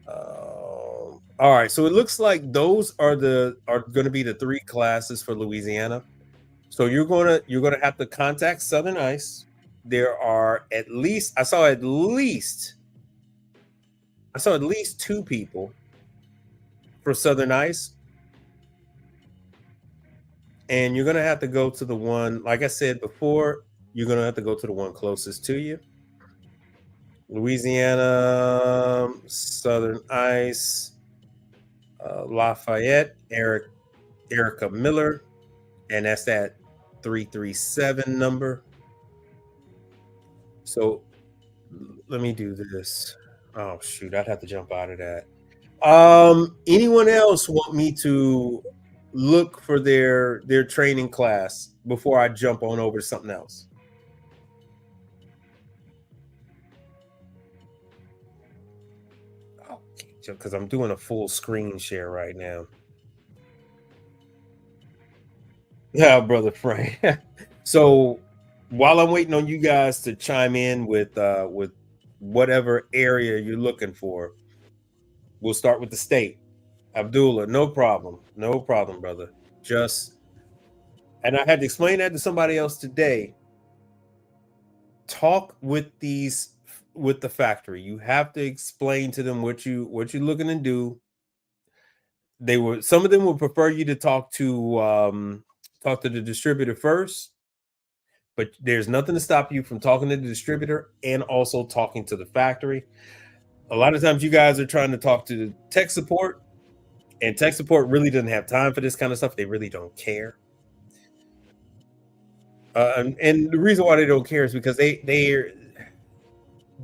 All right, so it looks like those are going to be the 3 classes for Louisiana. So you're gonna have to contact Southern Ice. There are I saw at least 2 people for Southern Ice. and you're gonna have to go to the one, like I said before, you're gonna have to go to the one closest to you. Louisiana, Southern Ice, Lafayette, Erica Miller, and that's that 337 number. So let me do this. Oh shoot, I'd have to jump out of that. Anyone else want me to look for their training class before I jump on over to something else? Okay, because I'm doing a full screen share right now. Yeah, brother Frank. So while I'm waiting on you guys to chime in with whatever area you're looking for, we'll start with the state. Abdullah, no problem. No problem, brother. Just, and I had to explain that to somebody else today. Talk with the factory. You have to explain to them what you're looking to do. Some of them would prefer you to talk to the distributor first, but there's nothing to stop you from talking to the distributor and also talking to the factory. A lot of times you guys are trying to talk to the tech support, and tech support really doesn't have time for this kind of stuff. They really don't care. And the reason why they don't care is because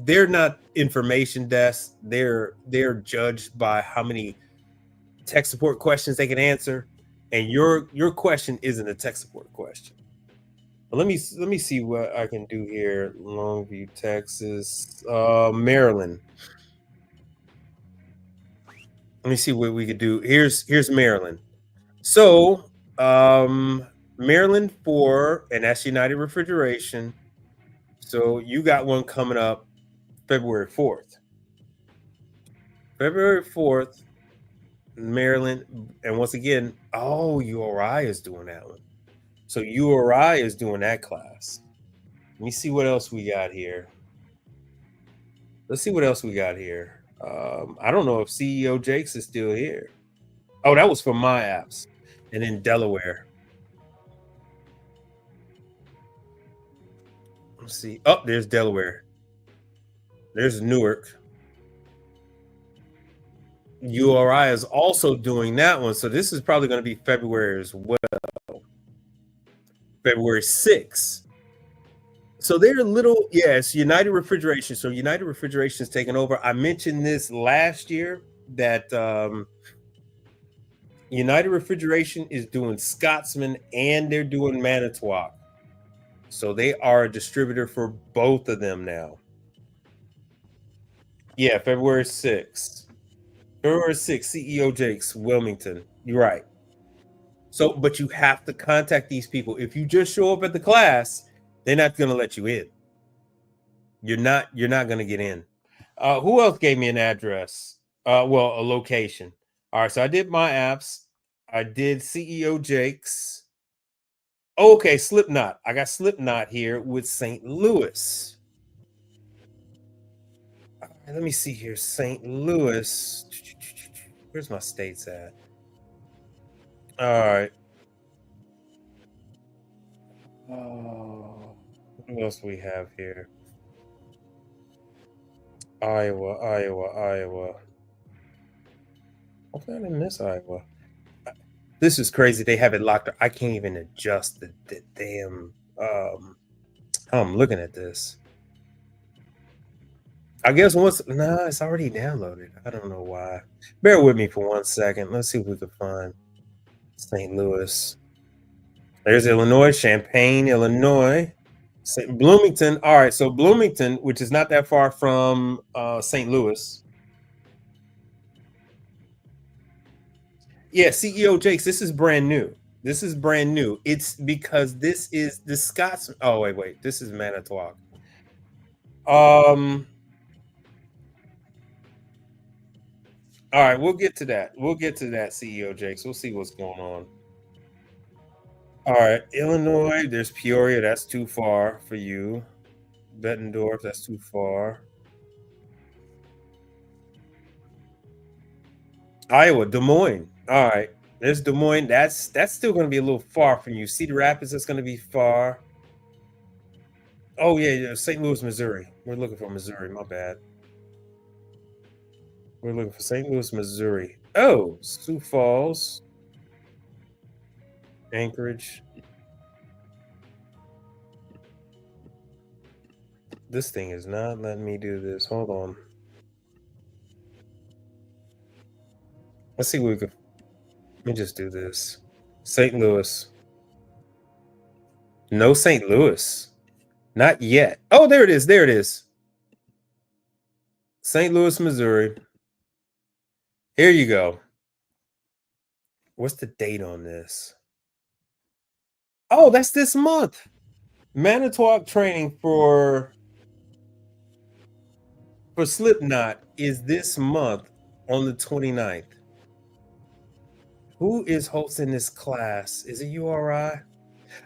they're not information desks. They're judged by how many tech support questions they can answer, and your question isn't a tech support question. But let me see what I can do here. Longview, Texas, Maryland. Let me see what we could do. Here's Maryland. So Maryland and that's United Refrigeration. So you got one coming up February 4th. February 4th, Maryland. And once again, URI is doing that one. So URI is doing that class. Let me see what else we got here. Let's see what else we got here. I don't know if CEO Jakes is still here. Oh, that was for my apps. And in Delaware. Let's see. Oh, there's Delaware. There's Newark. URI is also doing that one. So this is probably going to be February as well. February 6th. So they're yes, United Refrigeration. So United Refrigeration is taking over. I mentioned this last year that United Refrigeration is doing Scotsman and they're doing Manitowoc. So they are a distributor for both of them now. Yeah, February 6th. February 6th, CEO Jakes, Wilmington. You're right. So, but you have to contact these people. If you just show up at the class, they're not going to let you in. You're not going to get in. Who else gave me an address? A location. All right, so I did my apps. I did CEO Jakes. Okay, Slipknot. I got Slipknot here with St. Louis. All right, let me see here. St. Louis. Where's my states at? All right. What else we have here? Iowa. Hopefully I didn't miss Iowa. This is crazy. They have it locked up. I can't even adjust the damn how I'm looking at this. I guess it's already downloaded. I don't know why. Bear with me for 1 second. Let's see if we can find St. Louis. There's Illinois, Champaign, Illinois, Bloomington. All right, so Bloomington, which is not that far from St. Louis. Yeah, CEO Jakes, this is brand new. It's because this is the Scots. Oh, wait. This is Manitowoc. All right, we'll get to that. CEO Jakes. We'll see what's going on. All right, Illinois, there's Peoria. That's too far for you. Bettendorf, that's too far. Iowa, Des Moines. All right. There's Des Moines. That's still going to be a little far from you. Cedar Rapids, that's going to be far. Oh yeah, St. Louis, Missouri. We're looking for Missouri. My bad. We're looking for St. Louis, Missouri. Oh, Sioux Falls, Anchorage. This thing is not letting me do this. Hold on. Let's see what we can. Let me just do this. St. Louis. No St. Louis. Not yet. Oh, there it is. There it is. St. Louis, Missouri. Here you go. What's the date on this? Oh, that's this month. Manitowoc training for Slipknot is this month on the 29th. Who is hosting this class? Is it URI?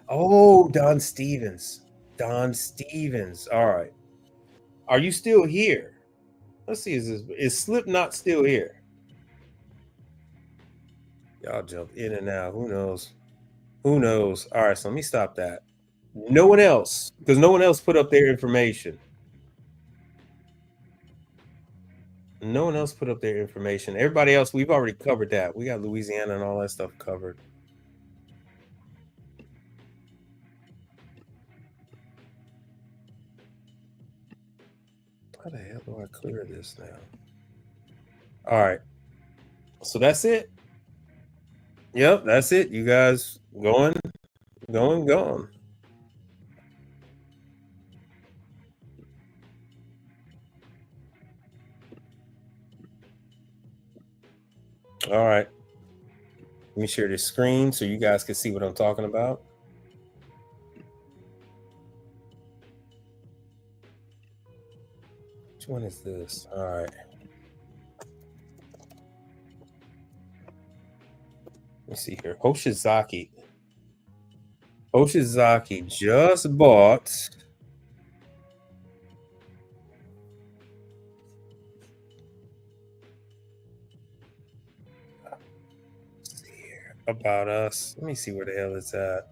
Oh, Don Stevens. Don Stevens. All right. Are you still here? Let's see. Is Slipknot still here? Y'all jump in and out. Who knows? Who knows? All right. So let me stop that. No one else, because no one else put up their information. No one else put up their information. Everybody else, we've already covered that. We got Louisiana and all that stuff covered. How the hell do I clear this now? All right. So that's it. Yep, that's it. You guys going. All right. Let me share this screen so you guys can see what I'm talking about. Which one is this? All right. Let me see here. Hoshizaki. Hoshizaki just bought. Let's see here. About us. Let me see where the hell it's at.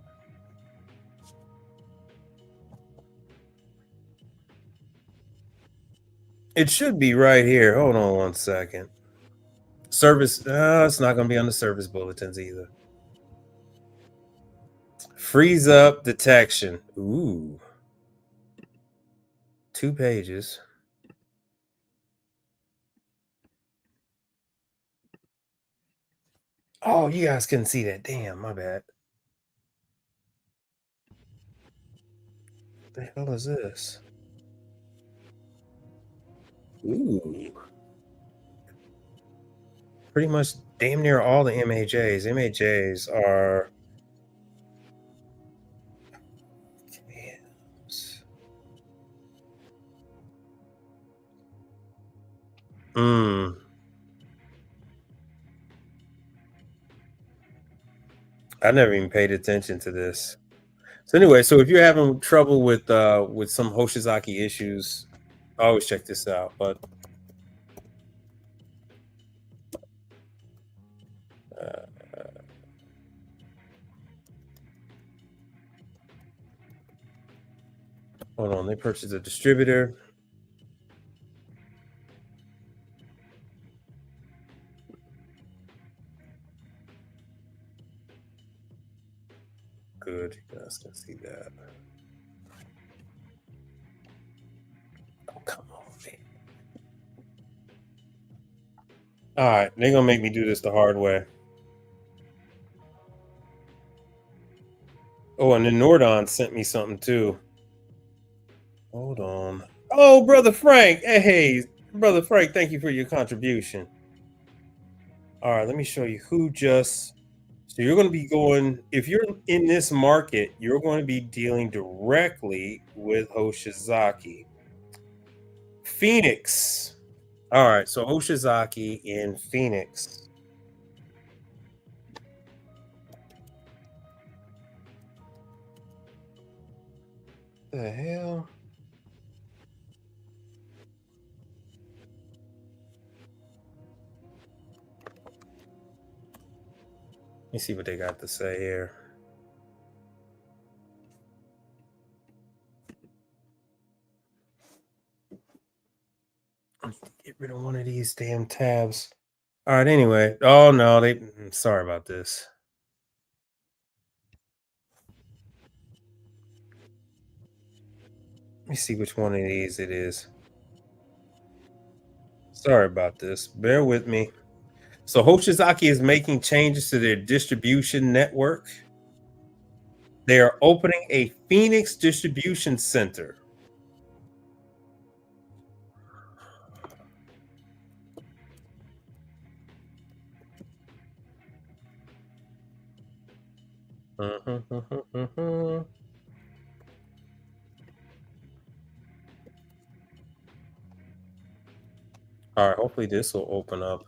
It should be right here. Hold on one second. Service. It's not going to be on the service bulletins either. Freeze up detection. Ooh. 2 pages. Oh, you guys couldn't see that. Damn, my bad. What the hell is this? Ooh. Pretty much damn near all the MHAs. MHAs are. I never even paid attention to this. So anyway, so if you're having trouble with some Hoshizaki issues, always check this out. But hold on, they purchased a distributor. Good, you guys can see that. Oh, come on, man. All right, they're gonna make me do this the hard way. Oh, and then Nordon sent me something too. Hold on. Oh, Brother Frank. Hey, Brother Frank, thank you for your contribution. All right, let me show you who just. So you're going to be going, if you're in this market, you're going to be dealing directly with Hoshizaki. Phoenix. All right, so Hoshizaki in Phoenix. The hell? Let me see what they got to say here. Get rid of one of these damn tabs. All right, anyway. Oh no, sorry about this. Let me see which one of these it is. Sorry about this. Bear with me. So Hoshizaki is making changes to their distribution network. They are opening a Phoenix distribution center. All right, hopefully this will open up.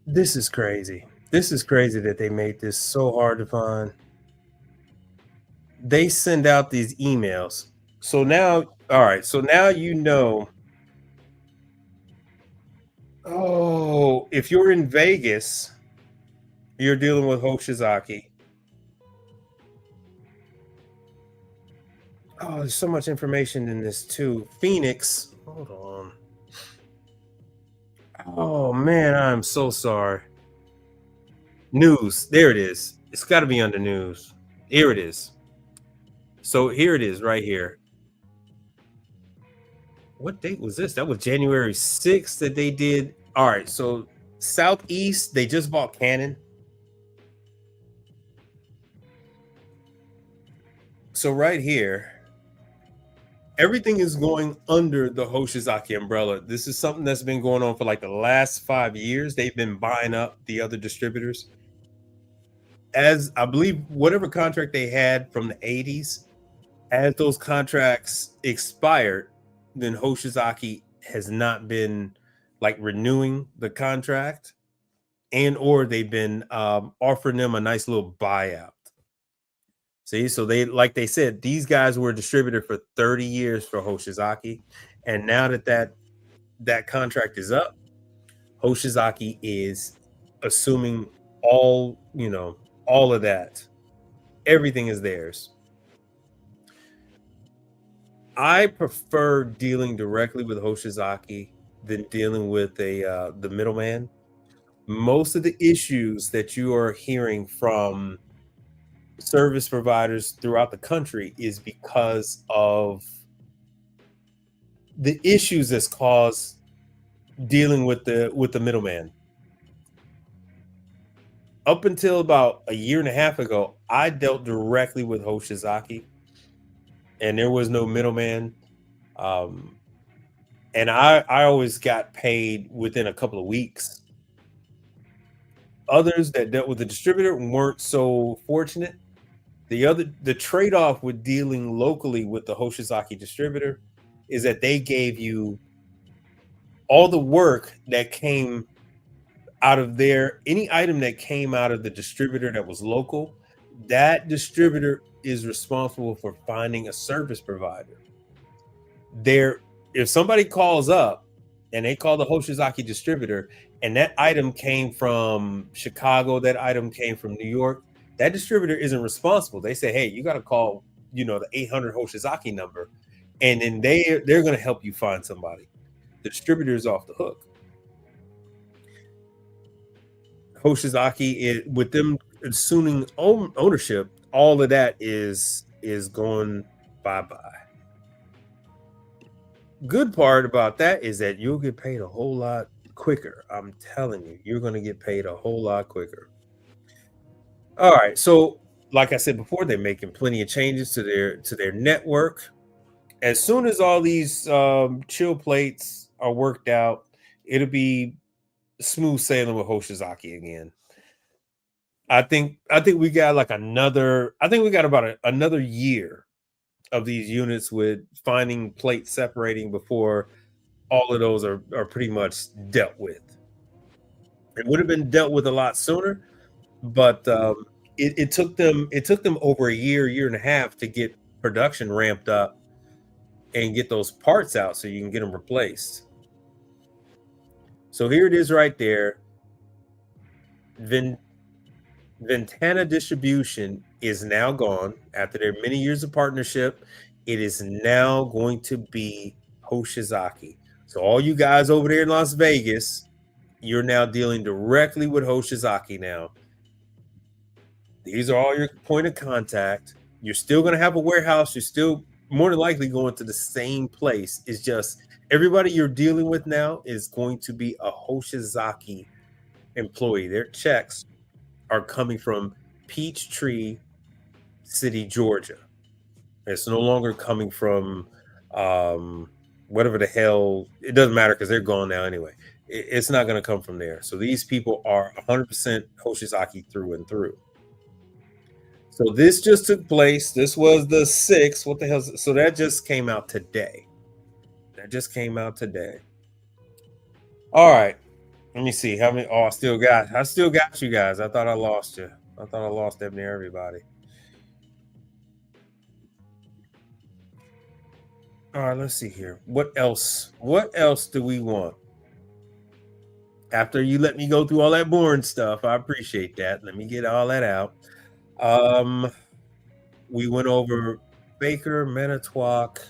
This is crazy. This is crazy that they made this so hard to find. They send out these emails. So now, all right, so now you know. Oh, if you're in Vegas, you're dealing with Hoshizaki. Oh, there's so much information in this too. Phoenix, hold on. Oh man, I'm so sorry. News, there it is. It's got to be under news. Here it is. So here it is, right here. What date was this? That was January 6th that they did. All right, so Southeast, they just bought Canon. So right here, everything is going under the Hoshizaki umbrella. This is something that's been going on for like the last 5 years. They've been buying up the other distributors. As I believe, whatever contract they had from the 80s, as those contracts expired, then Hoshizaki has not been like renewing the contract, and or they've been offering them a nice little buyout. See, so they said, these guys were a distributor for 30 years for Hoshizaki, and now that contract is up, Hoshizaki is assuming all of that. Everything is theirs. I prefer dealing directly with Hoshizaki than dealing with the middleman. Most of the issues that you are hearing from service providers throughout the country is because of the issues that's caused dealing with the middleman. Up until about a year and a half ago, I dealt directly with Hoshizaki, and there was no middleman. And I always got paid within a couple of weeks. Others that dealt with the distributor weren't so fortunate. The trade-off with dealing locally with the Hoshizaki distributor is that they gave you all the work that came out of any item that came out of the distributor that was local. That distributor is responsible for finding a service provider. If somebody calls up and they call the Hoshizaki distributor, and that item came from Chicago, that item came from New York, that distributor isn't responsible. They say, hey, you got to call, the 800 Hoshizaki number, and then they're going to help you find somebody. The distributor is off the hook. Hoshizaki, with them assuming ownership, all of that is going bye-bye. Good part about that is that you'll get paid a whole lot quicker. I'm telling you, you're going to get paid a whole lot quicker. All right, so like I said before, they're making plenty of changes to their network. As soon as all these chill plates are worked out, it'll be smooth sailing with Hoshizaki again. I think we got like another. I think we got about another year of these units with finding plate separating before all of those are pretty much dealt with. It would have been dealt with a lot sooner, but it took them over a year and a half to get production ramped up and get those parts out so you can get them replaced. So here it is right there. Ventana Distribution is now gone after their many years of partnership. It is now going to be Hoshizaki. So all you guys over there in Las Vegas, you're now dealing directly with Hoshizaki now. These are all your point of contact. You're still going to have a warehouse. You're still more than likely going to the same place. It's just everybody you're dealing with now is going to be a Hoshizaki employee. Their checks are coming from Peachtree City, Georgia. It's no longer coming from whatever the hell. It doesn't matter because they're gone now anyway. It's not going to come from there. So these people are 100% Hoshizaki through and through. So this just took place. This was the 6th. What the hell? So that just came out today. That just came out today. All right. Let me see how many. Oh, I still got you guys. I thought I lost you. I thought I lost damn near everybody. All right, let's see here. What else? What else do we want? After you let me go through all that boring stuff, I appreciate that. Let me get all that out. We went over Baker, Manitowoc.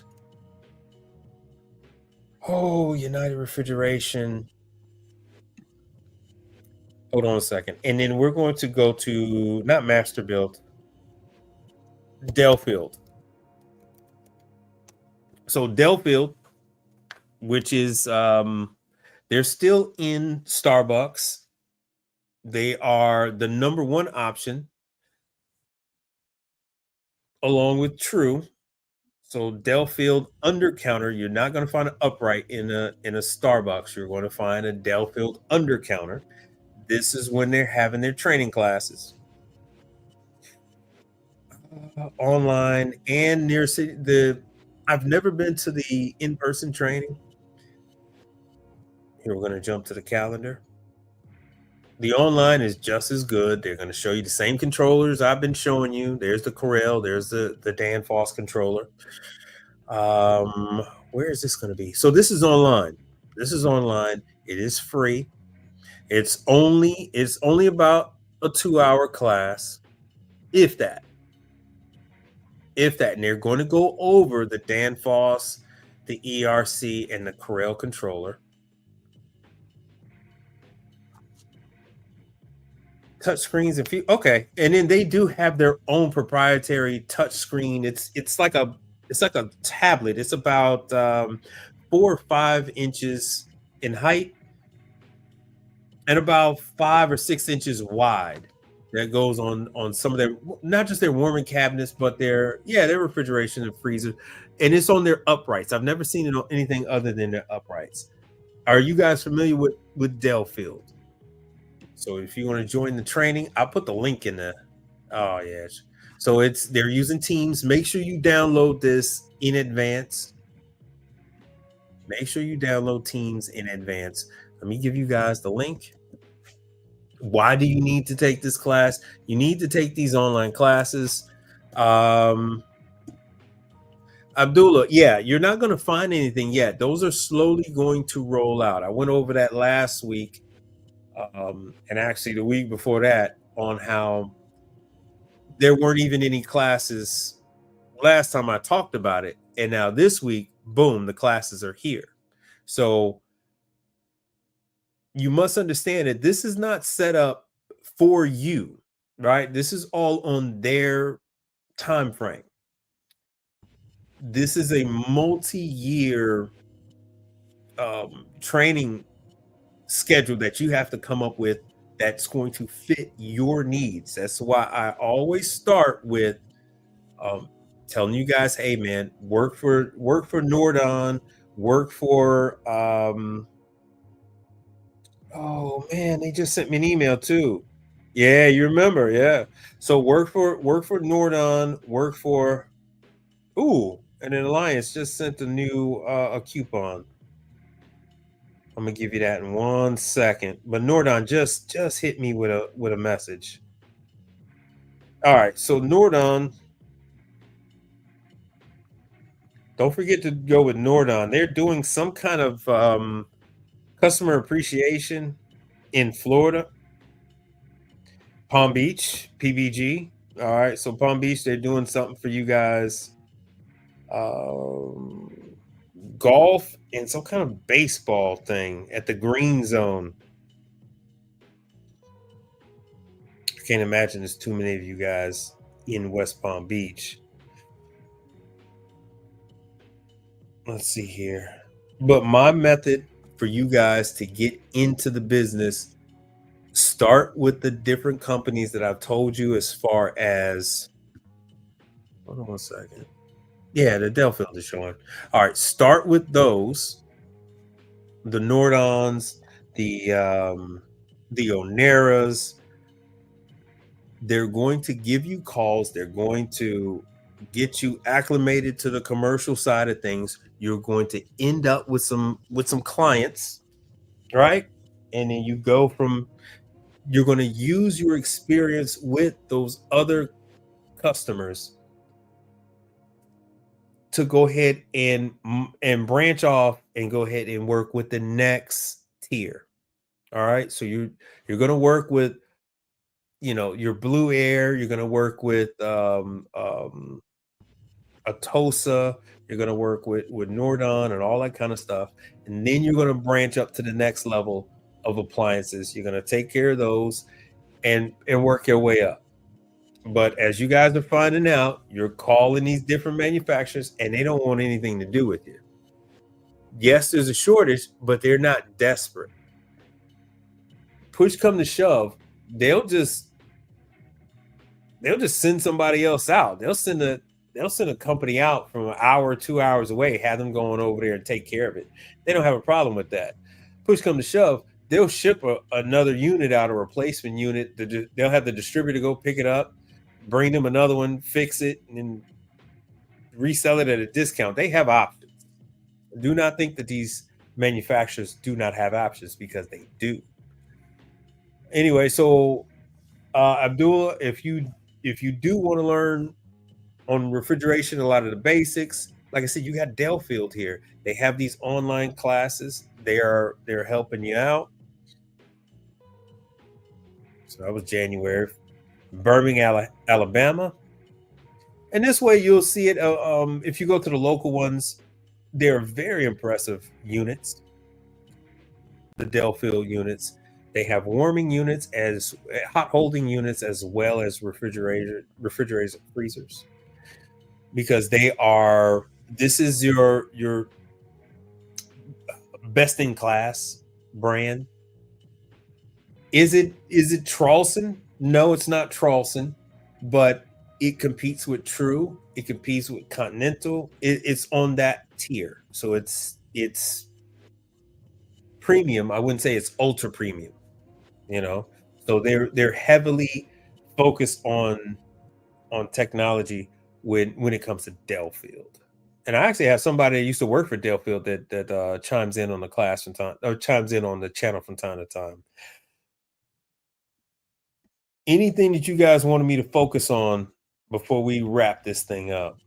Oh, United Refrigeration. Hold on a second. And then we're going to go to not Masterbuilt, Delfield. So Delfield, which is they're still in Starbucks. They are the number one option along with True. So Delfield under counter, you're not going to find an upright in a Starbucks. You're going to find a Delfield under counter. This is when they're having their training classes. Online and near city. I've never been to the in-person training. Here we're going to jump to the calendar. The online is just as good. They're going to show you the same controllers I've been showing you. There's the Corel. There's the Danfoss controller. Where is this going to be? So this is online. This is online. It is free. It's only about a 2-hour class, if that. And they're going to go over the Danfoss, the ERC, and the Corel controller. Touch screens and okay, and then they do have their own proprietary touch screen. It's like a tablet. It's about 4 or 5 inches in height and about 5 or 6 inches wide. That goes on some of their, not just their warming cabinets, but their refrigeration and freezer, and it's on their uprights. I've never seen it on anything other than their uprights. Are you guys familiar with Delfield? So if you want to join the training, I'll put the link in the. Oh yeah. So they're using Teams. Make sure you download this in advance. Make sure you download Teams in advance. Let me give you guys the link. Why do you need to take this class? You need to take these online classes. Abdullah, yeah, you're not going to find anything yet. Those are slowly going to roll out. I went over that last week. And actually the week before that, on how there weren't even any classes last time I talked about it. And now this week, boom, the classes are here. So you must understand that this is not set up for you, right? This is all on their time frame. This is a multi-year training schedule that you have to come up with that's going to fit your needs. That's why I always start with telling you guys, hey man, work for Nordon, work for oh man, they just sent me an email too. Yeah, you remember, yeah. So work for Nordon, work for and then Alliance just sent a new a coupon. I'm gonna give you that in 1 second. But Nordon just hit me with a message. All right, so Nordon, Don't forget to go with Nordon. They're doing some kind of customer appreciation in Florida, Palm Beach, PBG. All right, so Palm Beach, they're doing something for you guys. Um, Golf and some kind of baseball thing at the Green Zone. I can't imagine there's too many of you guys in West Palm Beach. Let's see here. But my method for you guys to get into the business, start with the different companies that I've told you as far as, hold on one second. Yeah, the Delfield is showing. All right, start with those, the Nordons, the Oneras. They're going to give you calls. They're going to get you acclimated to the commercial side of things. You're going to end up with some clients, right? And then you're going to use your experience with those other customers to go ahead and branch off and go ahead and work with the next tier. All right, so you're going to work with, your Blue Air. You're going to work with Atosa. You're going to work with Nordon and all that kind of stuff, and then you're going to branch up to the next level of appliances. You're going to take care of those and work your way up. But as you guys are finding out, you're calling these different manufacturers and they don't want anything to do with you. Yes, there's a shortage, but they're not desperate. Push come to shove, they'll just send somebody else out. They'll send a company out from an hour or 2 hours away, have them going over there and take care of it. They don't have a problem with that. Push come to shove, they'll ship another unit out, a replacement unit. They'll have the distributor go pick it up, bring them another one, fix it, and then resell it at a discount. They have options. Do not think that these manufacturers do not have options, because they do. Anyway, so Abdul, if you do want to learn on refrigeration, a lot of the basics, like I said, you got Delfield here. They have these online classes. They're helping you out. So that was January. Birmingham, Alabama. And this way you'll see it. If you go to the local ones, they're very impressive units. The Delfield units. They have warming units, as hot holding units, as well as refrigerators and freezers, because this is your best in class brand. Is it Tralson? No, it's not Tralson, but it competes with True. It competes with Continental. It's on that tier, so it's premium. I wouldn't say it's ultra premium. So they're heavily focused on technology when it comes to Delfield. And I actually have somebody that used to work for Delfield that chimes in on the class from time, or chimes in on the channel from time to time. Anything that you guys wanted me to focus on before we wrap this thing up?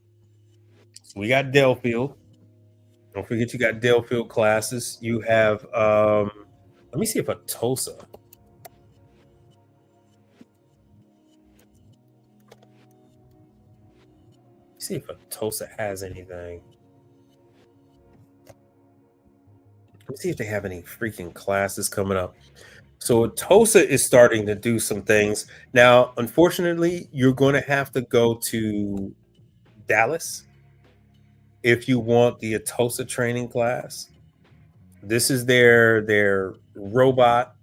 So we got Delfield. Don't forget you got Delfield classes. You have let me see if Atosa. See if Atosa has anything. Let's see if they have any freaking classes coming up. So Atosa is starting to do some things. Now, unfortunately, you're going to have to go to Dallas if you want the Atosa training class. This is their robot.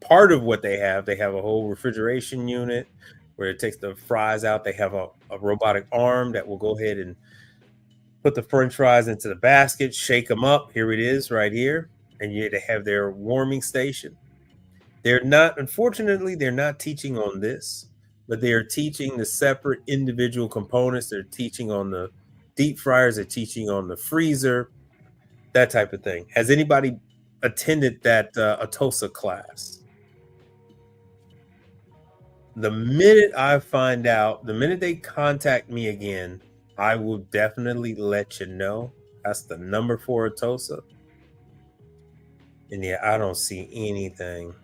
Part of what they have a whole refrigeration unit where it takes the fries out. They have a robotic arm that will go ahead and put the French fries into the basket, shake them up. Here it is right here. And they have their warming station. Unfortunately, they're not teaching on this, but they are teaching the separate individual components. They're teaching on the deep fryers. They're teaching on the freezer, that type of thing. Has anybody attended that Atosa class? The minute I find out, the minute they contact me again, I will definitely let you know. That's the number for Atosa. And yeah, I don't see anything.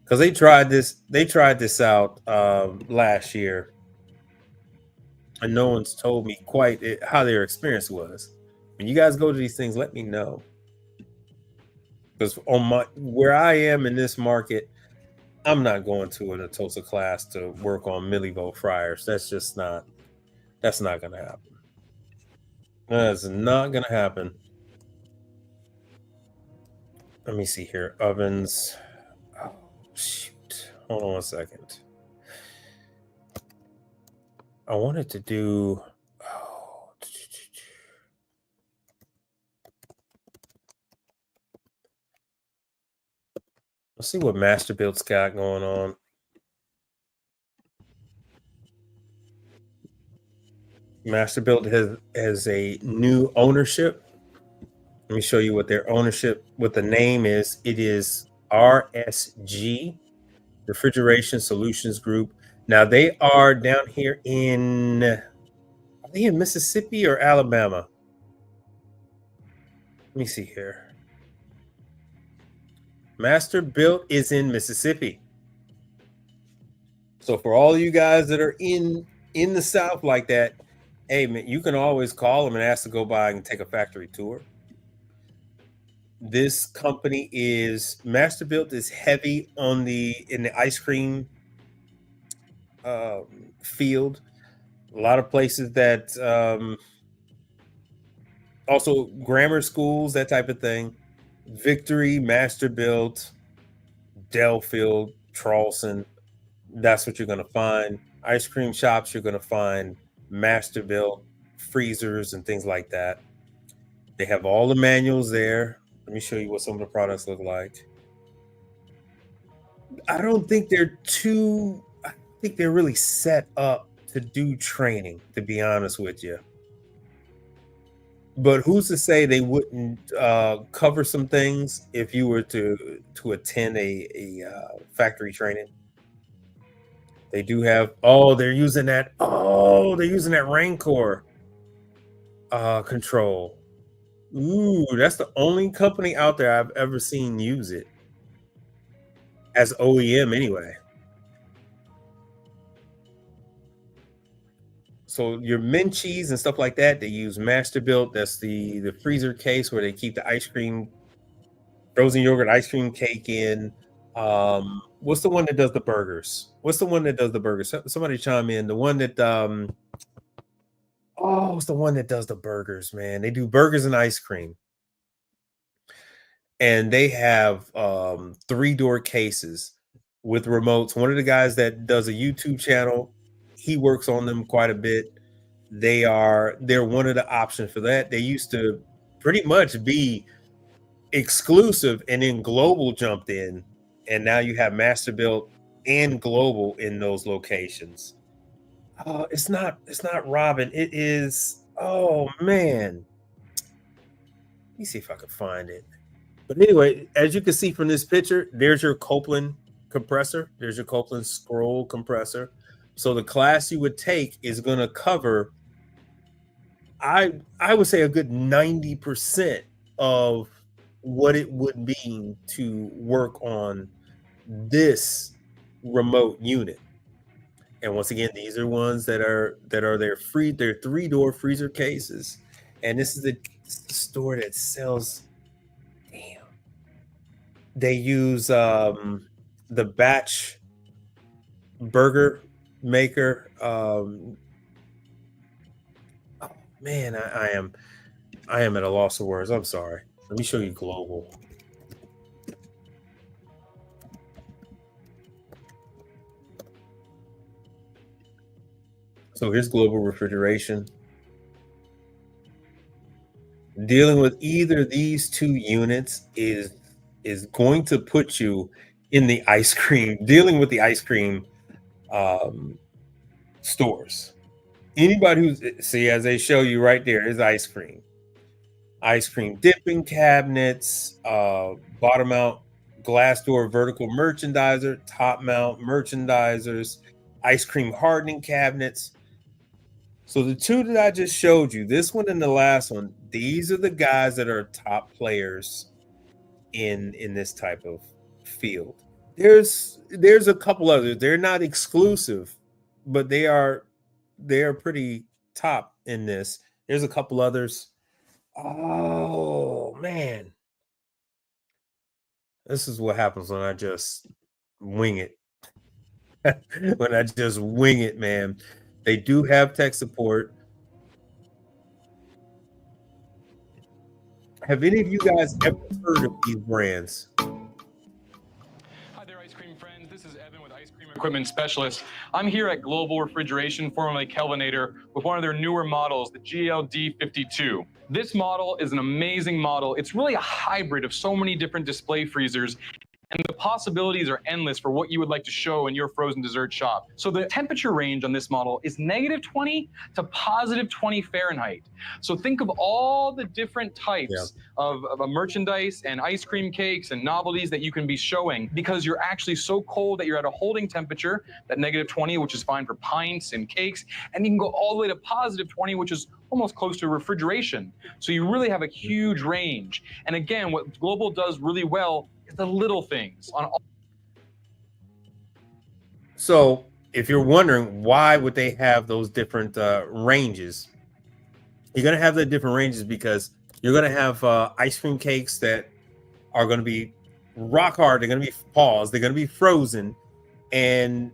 Because they tried this out last year, and no one's told me quite how their experience was. When you guys go to these things, let me know. Because on my where I am in this market, I'm not going to an Atosa class to work on millivolt fryers. That's not gonna happen. That's not gonna happen. Let me see here. Ovens. Oh, shoot. Hold on 1 second. I wanted to do. Oh, let's see what Masterbuilt's got going on. Masterbuilt has a new ownership. Let me show you what their ownership, what the name is. It is RSG, Refrigeration Solutions Group. Now they are down here are they in Mississippi or Alabama? Let me see here. Masterbuilt is in Mississippi. So for all you guys that are in the South like that, hey man, you can always call them and ask to go by and take a factory tour. This company is Masterbuilt is heavy on in the ice cream field. A lot of places that also grammar schools, that type of thing. Victory, Masterbuilt, Delfield, Charleston. That's what you're going to find. Ice cream shops, you're going to find Masterbuilt freezers and things like that. They have all the manuals there. Let me show you what some of the products look like. I don't think they're too. I think they're really set up to do training. To be honest with you, but who's to say they wouldn't cover some things if you were to attend a factory training? They do have. Oh, they're using that. Oh, they're using that Rancor control. Ooh, that's the only company out there I've ever seen use it as OEM anyway. So your Menchie's and stuff like that, they use Masterbuilt. That's the freezer case where they keep the ice cream, frozen yogurt, ice cream cake in. What's the one that does the burgers? What's the one that does the burgers? Somebody chime in. The one that oh, it's the one that does the burgers, man. They do burgers and ice cream. And they have 3-door cases with remotes. One of the guys that does a YouTube channel, he works on them quite a bit. They're one of the options for that. They used to pretty much be exclusive, and then Global jumped in, and now you have Masterbuilt and Global in those locations. It's not Robin. It is. Oh man, let me see if I can find it. But anyway, as you can see from this picture, there's your Copeland compressor. There's your Copeland scroll compressor. So the class you would take is going to cover, I would say, a good 90% of what it would mean to work on this remote unit. And once again, these are ones that are their they're 3-door freezer cases. And this is the store that sells. Damn. They use the batch burger maker. Oh, man, I am at a loss of words. I'm sorry. Let me show you Global. So here's Global Refrigeration. Dealing with either of these two units is going to put you in the ice cream, dealing with the ice cream stores. Anybody who's, see, as they show you right there, is ice cream dipping cabinets, bottom mount glass door vertical merchandiser, top mount merchandisers, ice cream hardening cabinets. So the two that I just showed you, this one and the last one, these are the guys that are top players in this type of field. There's a couple others. They're not exclusive, but they are pretty top in this. There's a couple others. Oh man. This is what happens when I just wing it. When I just wing it, man. They do have tech support. Have any of you guys ever heard of these brands?
Hi there, ice cream friends. This is Evan with Ice Cream Equipment Specialist. I'm here at Global Refrigeration, formerly Kelvinator, with one of their newer models, the GLD52. This model is an amazing model. It's really a hybrid of so many different display freezers, and the possibilities are endless for what you would like to show in your frozen dessert shop. So the temperature range on this model is -20 to +20 Fahrenheit. So think of all the different types of merchandise and ice cream cakes and novelties that you can be showing, because you're actually so cold that you're at a holding temperature, that -20, which is fine for pints and cakes, and you can go all the way to +20, which is almost close to refrigeration. So you really have a huge range. And again, what Global does really well is the little things on all.
So if you're wondering why would they have those different ranges, you're going to have the different ranges because you're going to have ice cream cakes that are going to be rock hard. They're going to be paused. They're going to be frozen, and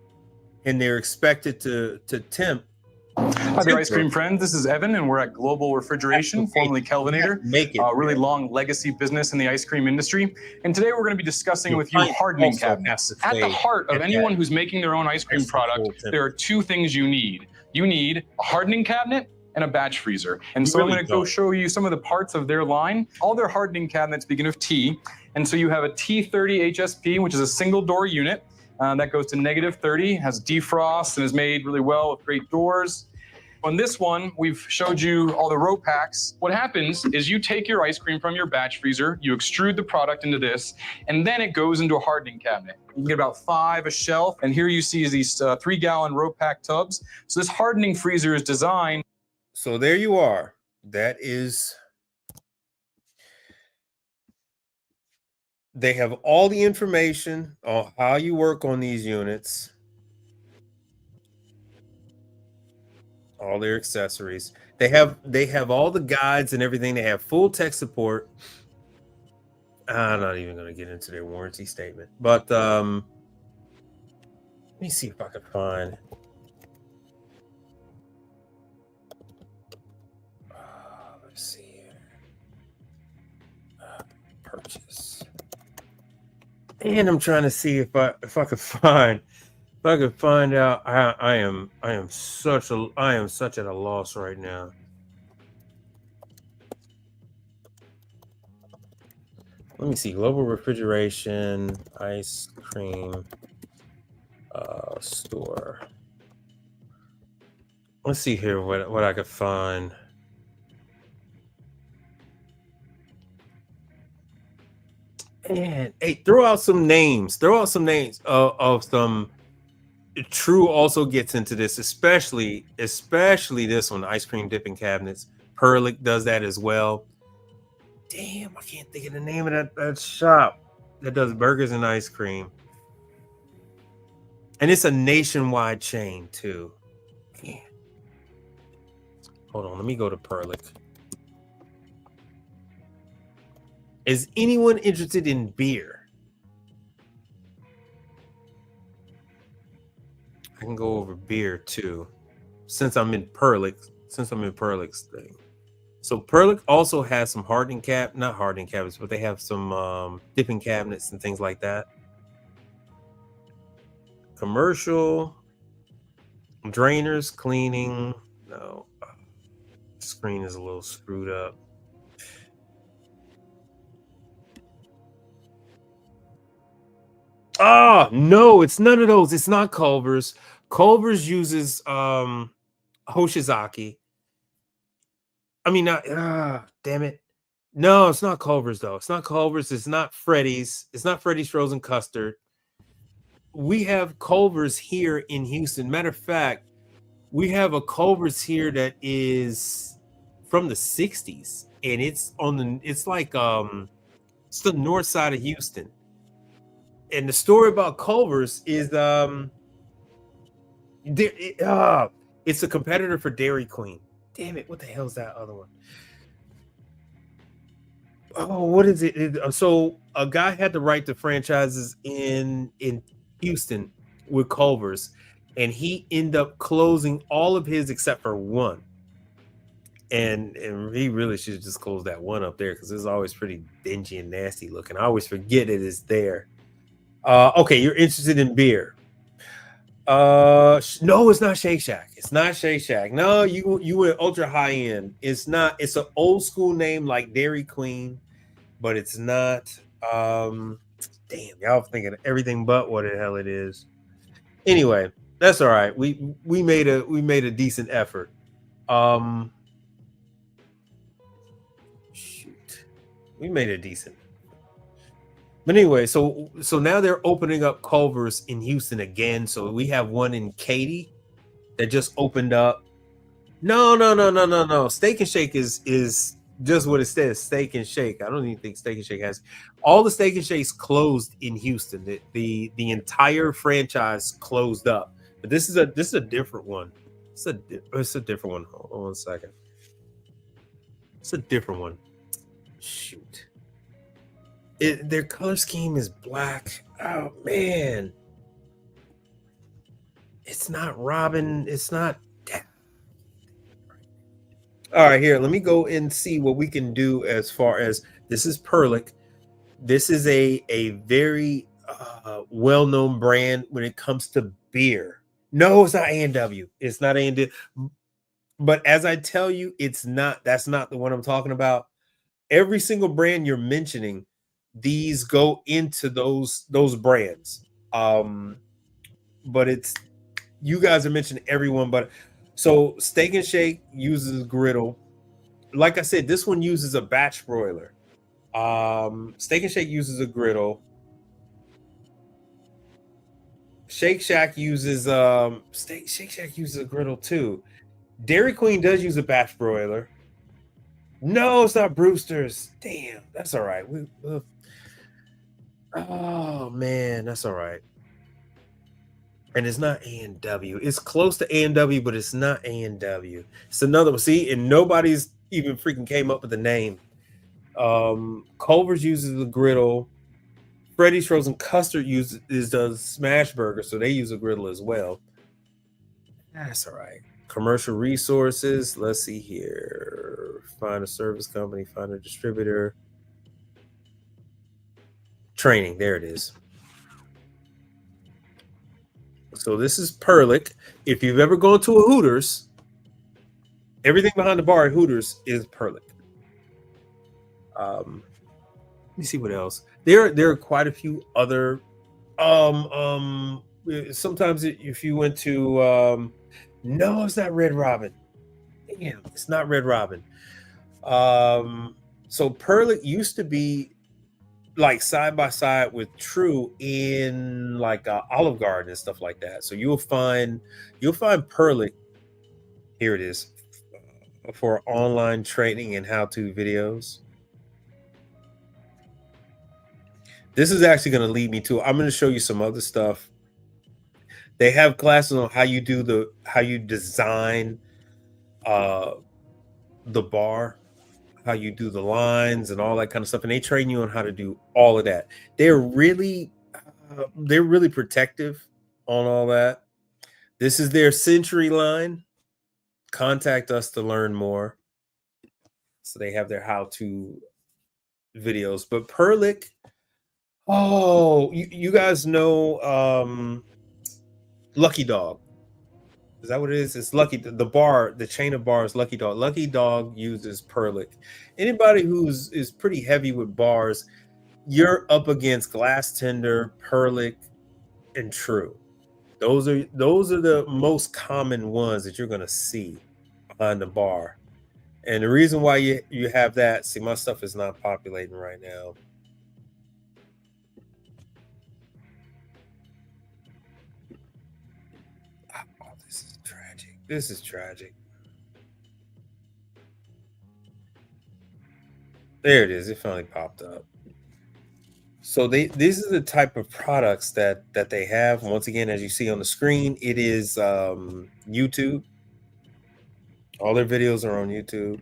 they're expected to temp.
Hi there, ice cream friends. This is Evan, and we're at Global Refrigeration, formerly Kelvinator, a really long legacy business in the ice cream industry. And today we're going to be discussing with you hardening cabinets. At the heart of anyone who's making their own ice cream product, there are two things you need. You need a hardening cabinet and a batch freezer. And so I'm going to go show you some of the parts of their line. All their hardening cabinets begin with T. And so you have a T30 HSP, which is a single door unit. That goes to -30, has defrost, and is made really well with great doors. On this one, we've showed you all the row packs. What happens is you take your ice cream from your batch freezer, you extrude the product into this, and then it goes into a hardening cabinet. You can get about 5 a shelf, and here you see these 3-gallon row pack tubs. So this hardening freezer is designed.
So there you are. That is... They have all the information on how you work on these units, all their accessories. They have all the guides and everything. They have full tech support. I'm not even going to get into their warranty statement, but let me see if I can find. Let's see here. Purchase. And I'm trying to see if I could find out. I am such at a loss right now. Let me see. Global Refrigeration Ice Cream Store. Let's see here what I could find. And hey, throw out some names of some. True also gets into this, especially this one, ice cream dipping cabinets. Perlick does that as well. Damn, I can't think of the name of that shop that does burgers and ice cream. And it's a nationwide chain too. Man. Hold on, let me go to Perlick. Is anyone interested in beer? I can go over beer too, since I'm in Perlick's thing. So Perlick also has some not hardening cabinets, but they have some dipping cabinets and things like that. Commercial, drainers, cleaning. No, screen is a little screwed up. Ah, no, it's none of those. It's not Culver's. Culver's uses hoshizaki. I mean, damn it. No, it's not Culver's though. It's not Culver's. It's not Freddy's. It's not Freddy's frozen custard. We have Culver's here in Houston. Matter of fact, we have a Culver's here that is from the 60s, and it's like it's the north side of Houston. And the story about Culver's is it's a competitor for Dairy Queen. Damn it, what the hell's that other one? Oh, what is it? So a guy had the right to franchises in Houston with Culver's, and he ended up closing all of his except for one. And he really should have just closed that one up there because it's always pretty dingy and nasty looking. I always forget it is there. Okay, you're interested in beer. No, it's not Shake Shack. It's not Shake Shack. No, you went ultra high end. It's not. It's an old school name like Dairy Queen, but it's not. Damn, y'all thinking of everything but what the hell it is. Anyway, that's all right. We made a decent effort. Shoot, we made a decent. But anyway, so now they're opening up Culver's in Houston again. So we have one in Katy that just opened up. No. Steak and Shake is just what it says, Steak and Shake. I don't even think Steak and Shake has all the Steak and Shakes closed in Houston. The entire franchise closed up. But this is a different one. It's a different one. Hold on 1 second. It's a different one. Shoot. Their color scheme is black. Oh man. It's not Robin. It's not. All right, here. Let me go and see what we can do as far as this is Perlick. This is a very well-known brand when it comes to beer. No, it's not A&W. It's not A&W. But as I tell you, it's not. That's not the one I'm talking about. Every single brand you're mentioning, these go into those brands. But it's you guys are mentioning everyone, but so Steak and Shake uses griddle. Like I said, this one uses a batch broiler. Steak and Shake uses a griddle. Shake Shack uses Shake Shack uses a griddle too. Dairy Queen does use a batch broiler. No, it's not Brewster's. Damn, that's all right. Oh man, that's all right. And it's not A&W. It's close to A&W, but it's not A&W. It's another one. See, and nobody's even freaking came up with the name. Culver's uses the griddle. Freddy's Frozen Custard does smash burger, so they use a griddle as well. That's all right. Commercial resources. Let's see here. Find a service company. Find a distributor. Training. There it is. So this is Perlick. If you've ever gone to a Hooters, everything behind the bar at Hooters is Perlick. Let me see what else. There are quite a few other. Sometimes if you went to, no, it's not Red Robin. Damn, it's not Red Robin. So Perlick used to be like side by side with True in like Olive Garden and stuff like that. So you'll find Perlick. Here it is for online training and how-to videos. This is actually going to lead me to. I'm going to show you some other stuff. They have classes on how you design the bar, how you do the lines and all that kind of stuff, and they train you on how to do all of that. They're really protective on all that. This is their Century line. Contact us to learn more. So they have their how-to videos. But Perlick, oh, you guys know Lucky Dog. Is that what it is? It's Lucky, the bar, the chain of bars, Lucky Dog. Lucky Dog uses Perlick. Anybody is pretty heavy with bars, you're up against Glass Tender, Perlick, and True. Those are the most common ones that you're gonna see behind the bar. And the reason why you have that, see, my stuff is not populating right now. This is tragic. This is tragic. There it is. It finally popped up. So these are the type of products that they have. Once again, as you see on the screen, it is YouTube. All their videos are on YouTube.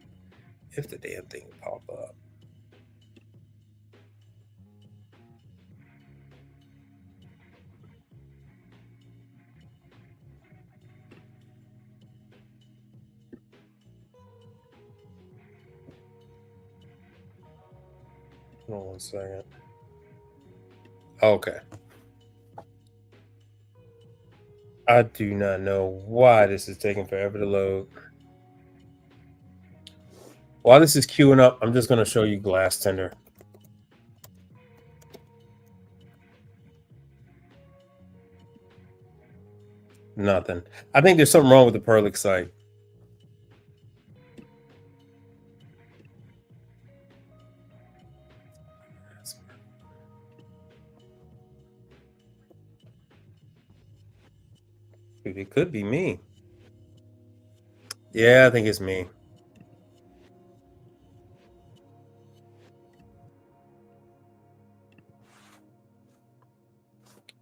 If the damn thing would pop up. Hold on 1 second. Okay. I do not know why this is taking forever to load. While this is queuing up, I'm just going to show you Glass Tender. Nothing. I think there's something wrong with the Perlix site. Dude, it could be me. Yeah, I think it's me.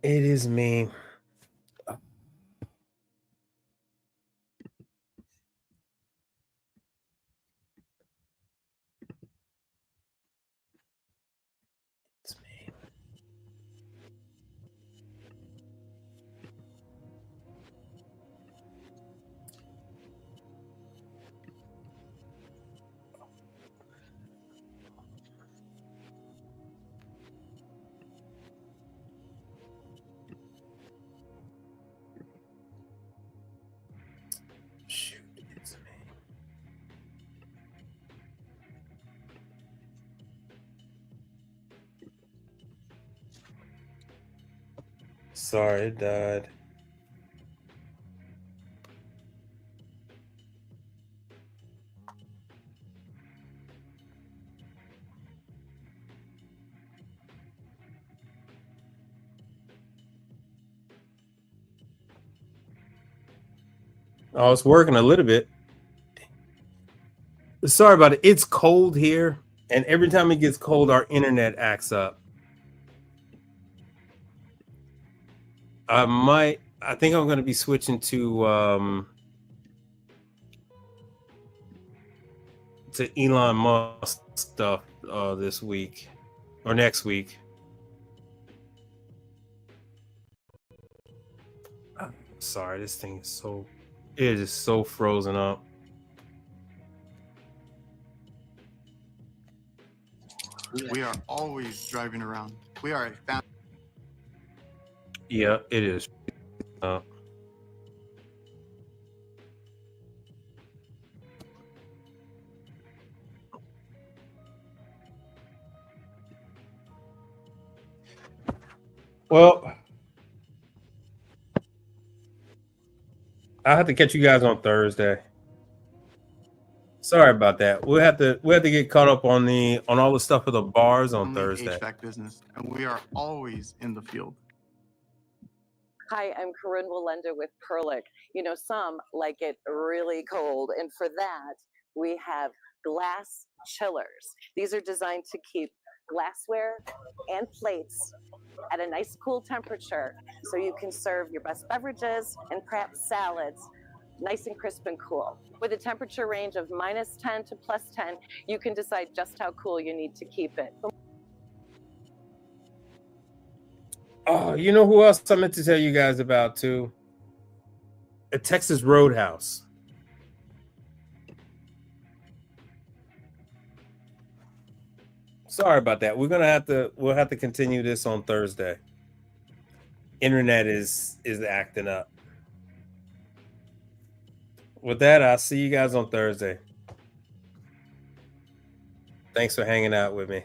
It is me. It's me. Shoot, it's me. Sorry, it died. Oh, it's working a little bit. Sorry about it. It's cold here, and every time it gets cold, our internet acts up. I think I'm going to be switching to Elon Musk stuff this week or next week. Sorry, this thing is it is so frozen up.
We are always driving around. We are a family.
Yeah, it is. Well, I'll have to catch you guys on Thursday. Sorry about that. We'll have to get caught up on all the stuff with the bars on Thursday.
HVAC business, and we are always in the field.
Hi, I'm Corinne Willender with Perlick. You know, some like it really cold, and for that, we have glass chillers. These are designed to keep glassware and plates at a nice cool temperature so you can serve your best beverages and perhaps salads nice and crisp and cool. With a temperature range of -10 to +10, you can decide just how cool you need to keep it.
Oh, you know who else I meant to tell you guys about too? A Texas Roadhouse. Sorry about that. We'll have to continue this on Thursday. Internet is acting up. With that, I'll see you guys on Thursday. Thanks for hanging out with me.